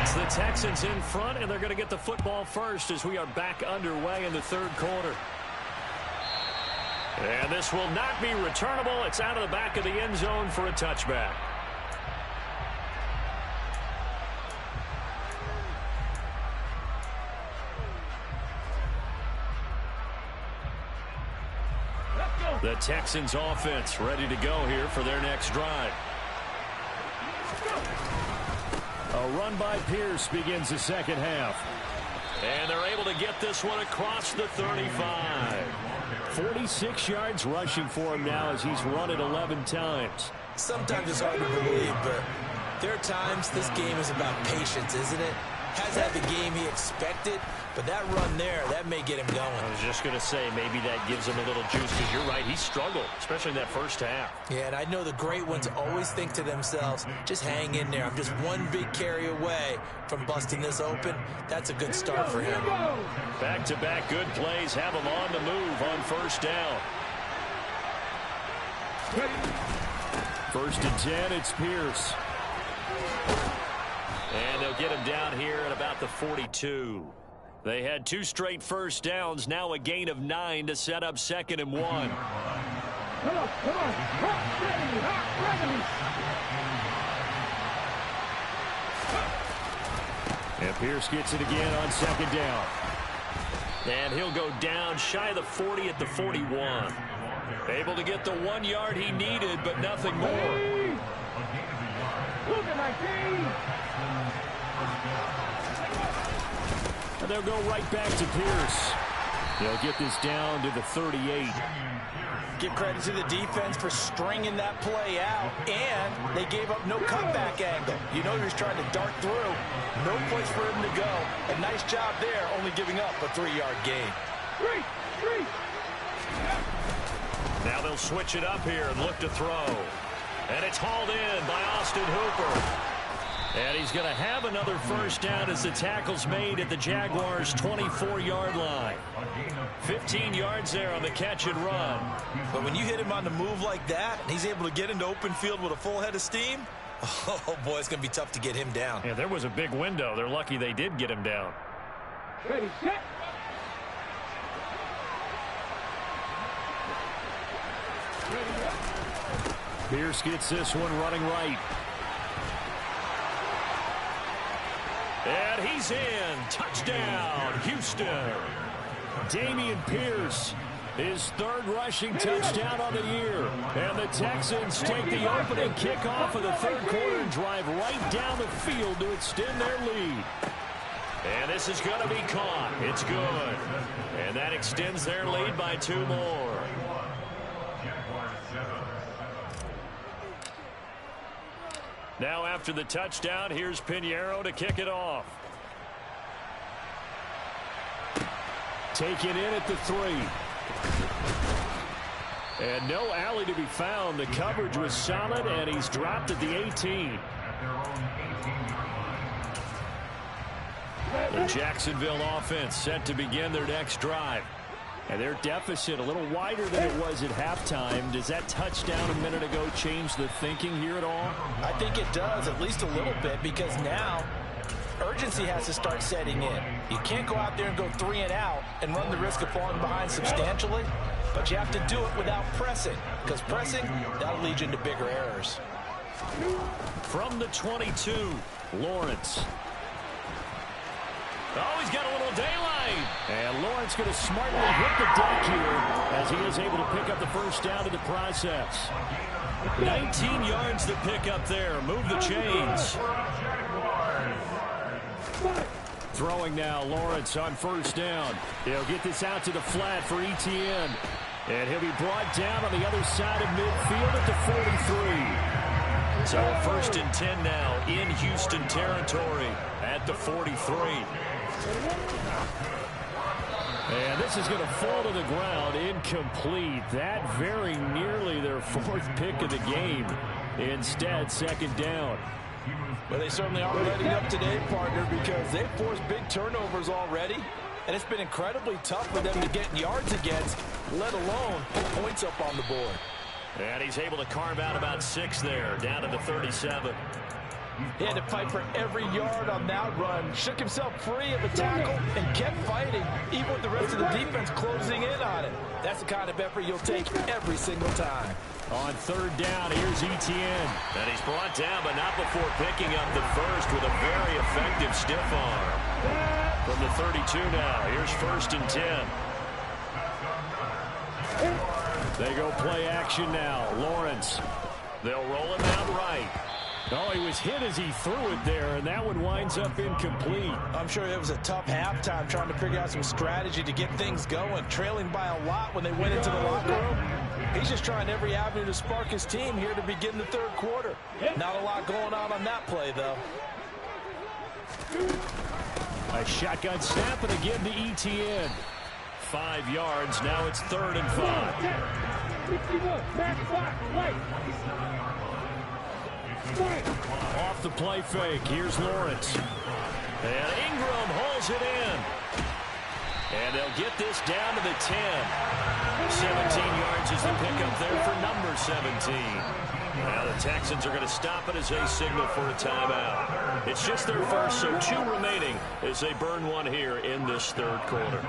It's the Texans in front, and they're going to get the football first as we are back underway in the third quarter. And this will not be returnable. It's out of the back of the end zone for a touchback. The Texans offense ready to go here for their next drive. A run by Pierce begins the second half. And they're able to get this one across the 35. 46 yards rushing for him now as he's run it 11 times. Sometimes it's hard to believe, but there are times this game is about patience, isn't it? Hasn't had the game he expected, but that run there, that may get him going. I was just going to say, maybe that gives him a little juice, because you're right, he struggled, especially in that first half. Yeah, and I know the great ones always think to themselves, just hang in there. I'm just one big carry away from busting this open. That's a good start for him. Back-to-back good plays have him on the move on first down. First and 10, it's Pierce. And they'll get him down here at about the 42. They had 2 straight first downs, now a gain of 9 to set up 2nd and 1. And Pierce gets it again on 2nd down. And he'll go down shy of the 40 at the 41. Able to get the 1 yard he needed, but nothing more. And they'll go right back to Pierce. They'll get this down to the 38. Give credit to the defense for stringing that play out, and they gave up no cutback angle. You know he was trying to dart through. No place for him to go. A nice job there, only giving up a 3-yard gain. Now they'll switch it up here and look to throw. And it's hauled in by Austin Hooper. And he's going to have another first down as the tackle's made at the Jaguars' 24-yard line. 15 yards there on the catch and run. But when you hit him on the move like that, and he's able to get into open field with a full head of steam, oh, boy, it's going to be tough to get him down. Yeah, there was a big window. They're lucky they did get him down. Ready, set. Pierce gets this one running right. And he's in. Touchdown, Houston. Dameon Pierce, his 3rd rushing touchdown on the year. And the Texans take the opening kickoff of the 3rd quarter and drive right down the field to extend their lead. And this is going to be caught. It's good. And that extends their lead by 2 more. Now after the touchdown, here's Pinheiro to kick it off. Taken in at the 3. And no alley to be found. The coverage was solid, and he's dropped at the 18. The Jacksonville offense set to begin their next drive. And their deficit a little wider than it was at halftime. Does that touchdown a minute ago change the thinking here at all? I think it does, at least a little bit, because now urgency has to start setting in. You can't go out there and go 3 and out and run the risk of falling behind substantially, but you have to do it without pressing, because pressing, that'll lead you into bigger errors. From the 22, Lawrence. Oh, he's got a little daylight. line. And Lawrence going to smartly hit the deck here as he is able to pick up the first down in the process. 19 yards to pick up there. Move the chains. Throwing now, Lawrence on first down. He'll get this out to the flat for Etienne. And he'll be brought down on the other side of midfield at the 43. So 1st and 10 now in Houston territory at the 43. And this is going to fall to the ground, incomplete. That very nearly their 4th pick of the game. Instead, 2nd down. Well, they certainly are ready up today, partner, because they've forced big turnovers already, and it's been incredibly tough for them to get yards against, let alone put points up on the board. And he's able to carve out about 6 there, down to the 37. He had to fight for every yard on that run, shook himself free of a tackle, and kept fighting, even with the rest of the defense closing in on it. That's the kind of effort you'll take every single time. On 3rd down, here's Etienne. And he's brought down, but not before picking up the first with a very effective stiff arm. From the 32 now, here's 1st and 10. They go play action now. Lawrence. They'll roll him out right. Oh, he was hit as he threw it there, and that one winds up incomplete. I'm sure it was a tough halftime trying to figure out some strategy to get things going, trailing by a lot when they went into the locker room. He's just trying every avenue to spark his team here to begin the 3rd quarter. Not a lot going on that play, though. A shotgun snap, and again to Etienne. 5 yards. Now it's 3rd and 5. Off the play fake. Here's Lawrence. And Ingram hauls it in. And they'll get this down to the 10. 17 yards is the pickup there for number 17. Now the Texans are going to stop it as they signal for a timeout. It's just their first, so 2 remaining as they burn one here in this 3rd quarter.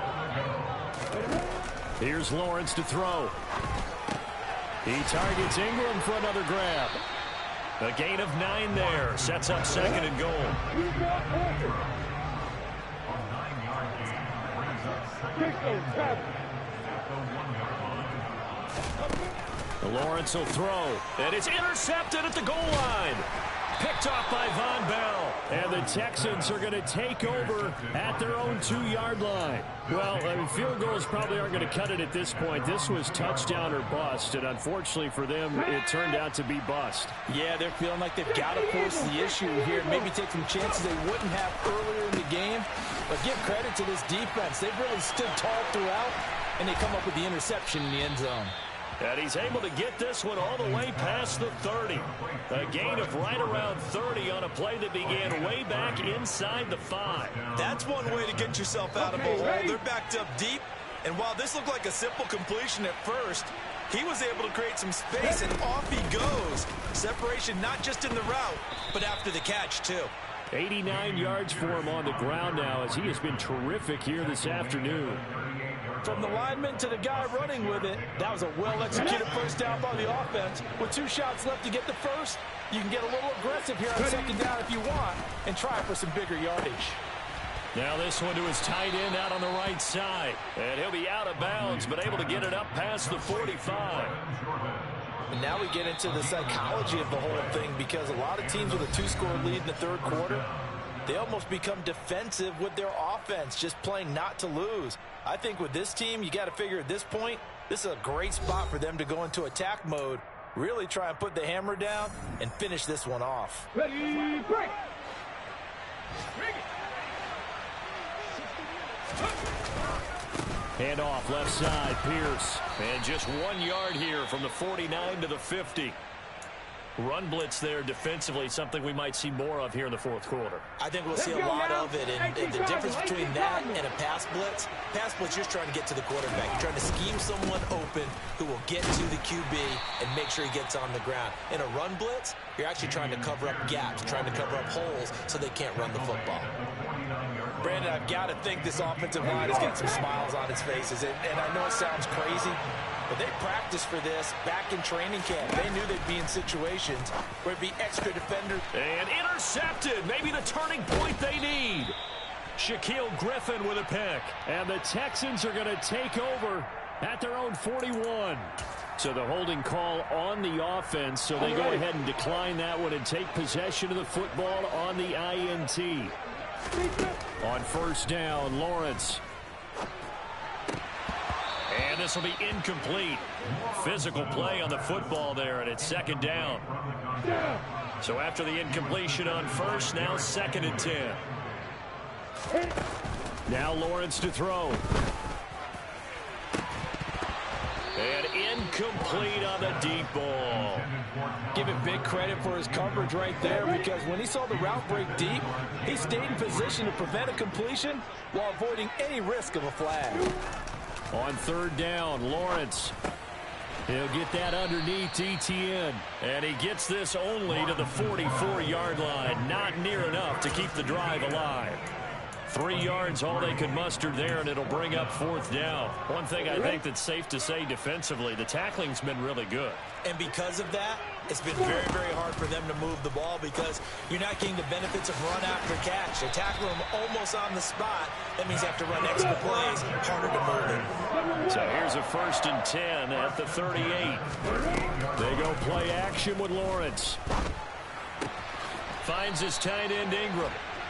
Here's Lawrence to throw. He targets Ingram for another grab. A gain of 9 there. Sets up 2nd and goal. Lawrence will throw. And it's intercepted at the goal line. Picked off by Von Bell. And the Texans are going to take over at their own 2-yard line. Well, field goals probably aren't going to cut it at this point. This was touchdown or bust, and unfortunately for them, it turned out to be bust. Yeah, they're feeling like they've got to force the issue here, maybe take some chances they wouldn't have earlier in the game. But give credit to this defense. They've really stood tall throughout, and they come up with the interception in the end zone. And he's able to get this one all the way past the 30. A gain of right around 30 on a play that began way back inside the 5. That's one way to get yourself out of a hole. They're backed up deep, and while this looked like a simple completion at first, he was able to create some space, and off he goes. Separation not just in the route, but after the catch, too. 89 yards for him on the ground now as he has been terrific here this afternoon. From the lineman to the guy running with it, that was a well-executed first down by the offense. With 2 shots left to get the first, you can get a little aggressive here on 2nd down if you want and try for some bigger yardage. Now this one to his tight end out on the right side. And he'll be out of bounds, but able to get it up past the 45. And now we get into the psychology of the whole thing, because a lot of teams with a 2-score lead in the 3rd quarter, they almost become defensive with their offense, just playing not to lose. I think with this team, you got to figure at this point, this is a great spot for them to go into attack mode, really try and put the hammer down and finish this one off. Ready, break. Hand off left side, Pierce. And just 1 yard here from the 49 to the 50. Run blitz there defensively, something we might see more of here in the 4th quarter. I think we'll see a lot of it, and the difference between that and a pass blitz, you're just trying to get to the quarterback. You're trying to scheme someone open who will get to the QB and make sure he gets on the ground. In a run blitz, you're actually trying to cover up gaps, trying to cover up holes so they can't run the football. Brandon, I've got to think this offensive line has got some smiles on its faces, and I know it sounds crazy, but they practiced for this back in training camp. They knew they'd be in situations where it'd be extra defenders. And intercepted. Maybe the turning point they need. Shaquille Griffin with a pick. And the Texans are going to take over at their own 41. So the holding call on the offense, so they go ahead and decline that one and take possession of the football on the INT. On first down, Lawrence. And this will be incomplete. Physical play on the football there, and it's second down. So after the incompletion on first, now second and 10. Now Lawrence to throw. And incomplete on the deep ball. Give him big credit for his coverage right there, because when he saw the route break deep, he stayed in position to prevent a completion while avoiding any risk of a flag. On third down, Lawrence. He'll get that underneath ETN. And he gets this only to the 44-yard line. Not near enough to keep the drive alive. 3 yards, all they could muster there, and it'll bring up fourth down. One thing I think that's safe to say defensively, the tackling's been really good. And because of that, it's been very, very hard for them to move the ball because you're not getting the benefits of run after catch. They tackle them almost on the spot. That means you have to run extra plays, harder to move it. So here's a first and 10 at the 38. They go play action with Lawrence. Finds his tight end Ingram.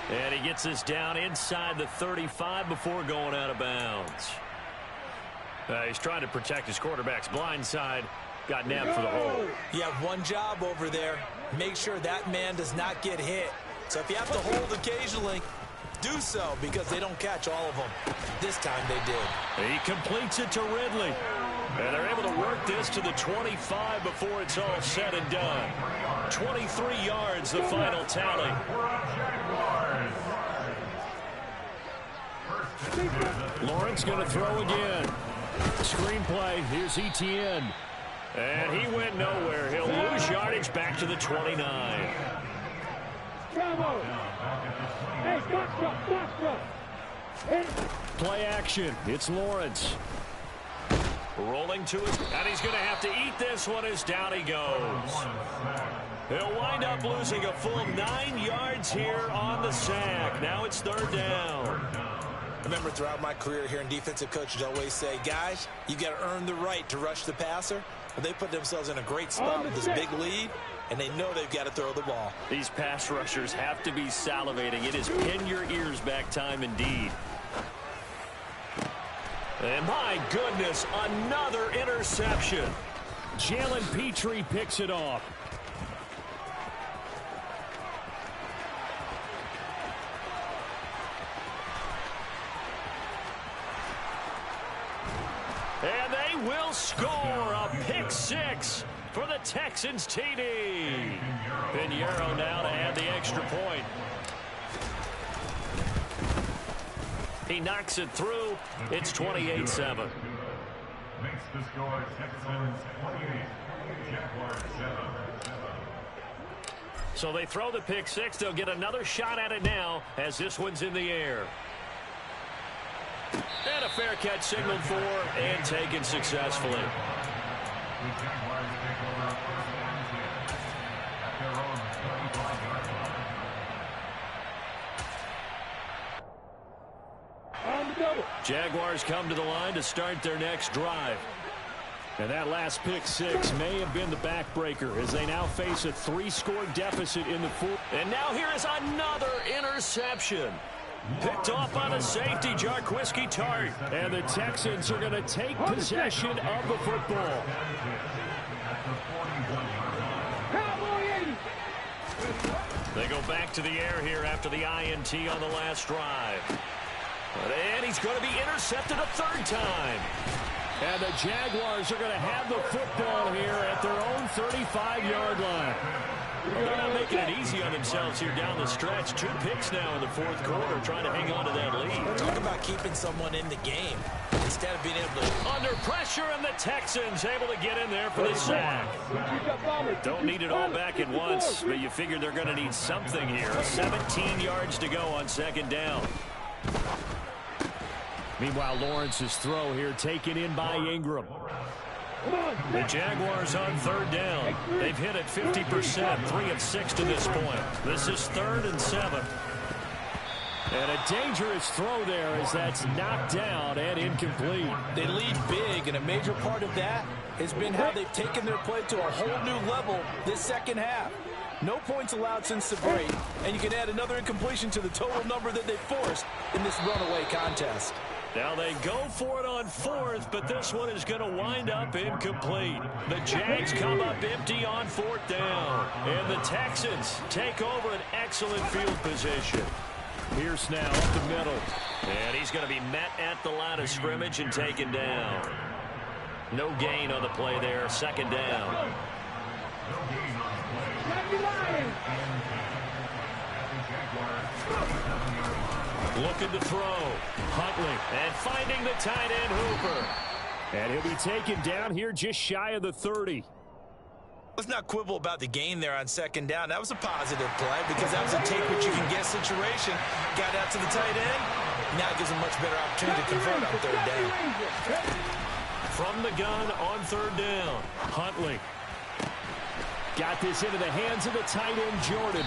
And he gets this down inside the 35 before going out of bounds. He's trying to protect his quarterback's blind side. Got nabbed for the hole. You have one job over there. Make sure that man does not get hit. So if you have to hold occasionally, do so, because they don't catch all of them. This time they did. He completes it to Ridley. And they're able to work this to the 25 before it's all said and done. 23 yards, the final tally. Lawrence going to throw again. Screenplay. Here's ETN. And he went nowhere. He'll lose yardage back to the 29. Play action. It's Lawrence. Rolling to his, and he's going to have to eat this one as down he goes. He'll wind up losing a full 9 yards here on the sack. Now it's third down. Remember, throughout my career here in defensive coaches always say, guys, you got to earn the right to rush the passer. But they put themselves in a great spot with this big lead, and they know they've got to throw the ball. These pass rushers have to be salivating. It is pin your ears back time indeed. And my goodness, another interception. Jalen Petrie picks it off. And they will score a pick six for the Texans TD. Pinheiro now to add the extra point. He knocks it through. It's 28-7. Makes the score Texans 28, Jaguars 7. So they throw the pick six. They'll get another shot at it now as this one's in the air. And a fair catch signaled for and taken successfully. The Jaguars take over first and 10 at their own 25-yard line. Jaguars come to the line to start their next drive. And that last pick six may have been the backbreaker as they now face a 3-score deficit in the fourth. And now here is another interception. Picked off by the safety, Jarquiski Tart. And the Texans are going to take possession of the football. They go back to the air here after the INT on the last drive. And he's going to be intercepted a third time. And the Jaguars are going to have the football here at their own 35-yard line. Well, they're not making it easy on themselves here down the stretch. 2 picks now in the fourth quarter trying to hang on to that lead. Talk about keeping someone in the game instead of being able to... Under pressure, and the Texans able to get in there for the sack. Don't need it all back at once, but you figure they're going to need something here. 17 yards to go on second down. Meanwhile, Lawrence's throw here taken in by Ingram. The Jaguars on third down. They've hit it 50%, 3 of 6 to this point. This is 3rd and 7. And a dangerous throw there as that's knocked down and incomplete. They lead big, and a major part of that has been how they've taken their play to a whole new level this second half. No points allowed since the break, and you can add another incompletion to the total number that they forced in this runaway contest. Now they go for it on fourth, but this one is going to wind up incomplete. The Jags come up empty on fourth down, and the Texans take over an excellent field position. Pierce now up the middle. And he's going to be met at the line of scrimmage and taken down. No gain on the play there, second down. Looking to throw. Huntley. And finding the tight end, Hooper. And he'll be taken down here just shy of the 30. Let's not quibble about the gain there on second down. That was a positive play because that was a take-what-you-can-get situation. Got out to the tight end. Now it gives him much better opportunity to convert on third down. From the gun on third down, Huntley. Got this into the hands of the tight end, Jordan.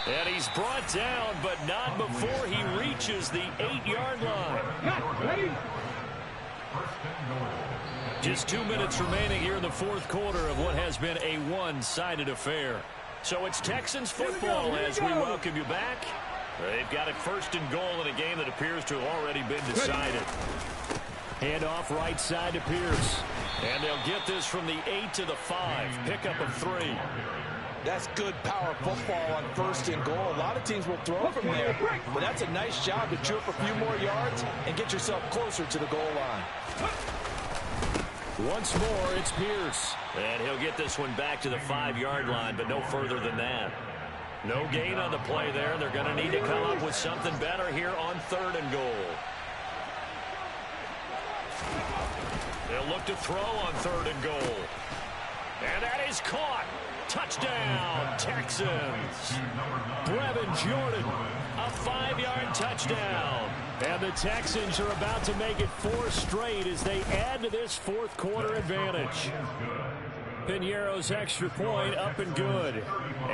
And he's brought down, but not before he reaches the 8-yard line. Just 2 minutes remaining here in the fourth quarter of what has been a one-sided affair. So it's Texans football as we welcome you back. They've got it first and goal in a game that appears to have already been decided. Hand off right side to Pierce. And they'll get this from the 8 to the 5. Pickup of 3. That's good power football on first and goal. A lot of teams will throw from there, but that's a nice job to chew up a few more yards and get yourself closer to the goal line. Once more, it's Pierce. And he'll get this one back to the 5-yard line, but no further than that. No gain on the play there. They're going to need to come up with something better here on third and goal. They'll look to throw on third and goal. And that is caught. Touchdown, Texans. Brevin Jordan. A 5-yard touchdown. And the Texans are about to make it 4 straight as they add to this fourth quarter advantage. Piñeiro's extra point up and good.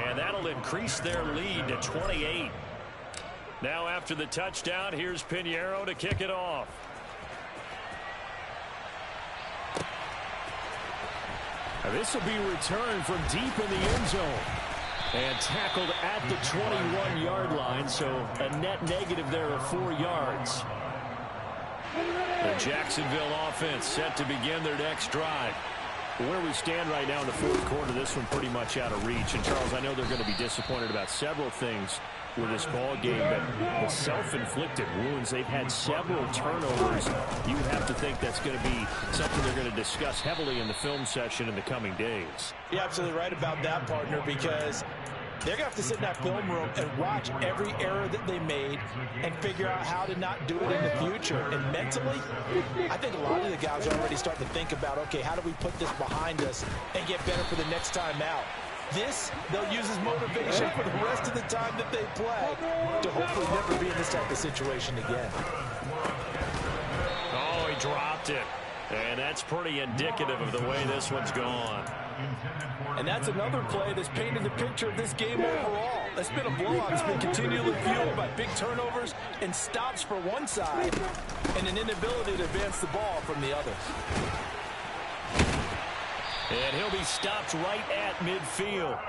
And that'll increase their lead to 28. Now after the touchdown, here's Piñeiro to kick it off. Now this will be returned from deep in the end zone. And tackled at the 21-yard line, so a net negative there of 4 yards. The Jacksonville offense set to begin their next drive. Where we stand right now in the fourth quarter, this one pretty much out of reach. And, Charles, I know they're going to be disappointed about several things with this ball game, but the self-inflicted wounds, they've had several turnovers. You have to think that's going to be something they're going to discuss heavily in the film session in the coming days. You're absolutely right about that, partner, because they're going to have to sit in that film room and watch every error that they made and figure out how to not do it in the future. And mentally, I think a lot of the guys are already starting to think about, okay, how do we put this behind us and get better for the next time out? This, they'll use as motivation for the rest of the time that they play to hopefully never be in this type of situation again. Oh, he dropped it. And that's pretty indicative of the way this one's gone. And that's another play that's painted the picture of this game overall. It's been a blowout. It's been continually fueled by big turnovers and stops for one side and an inability to advance the ball from the other. And he'll be stopped right at midfield.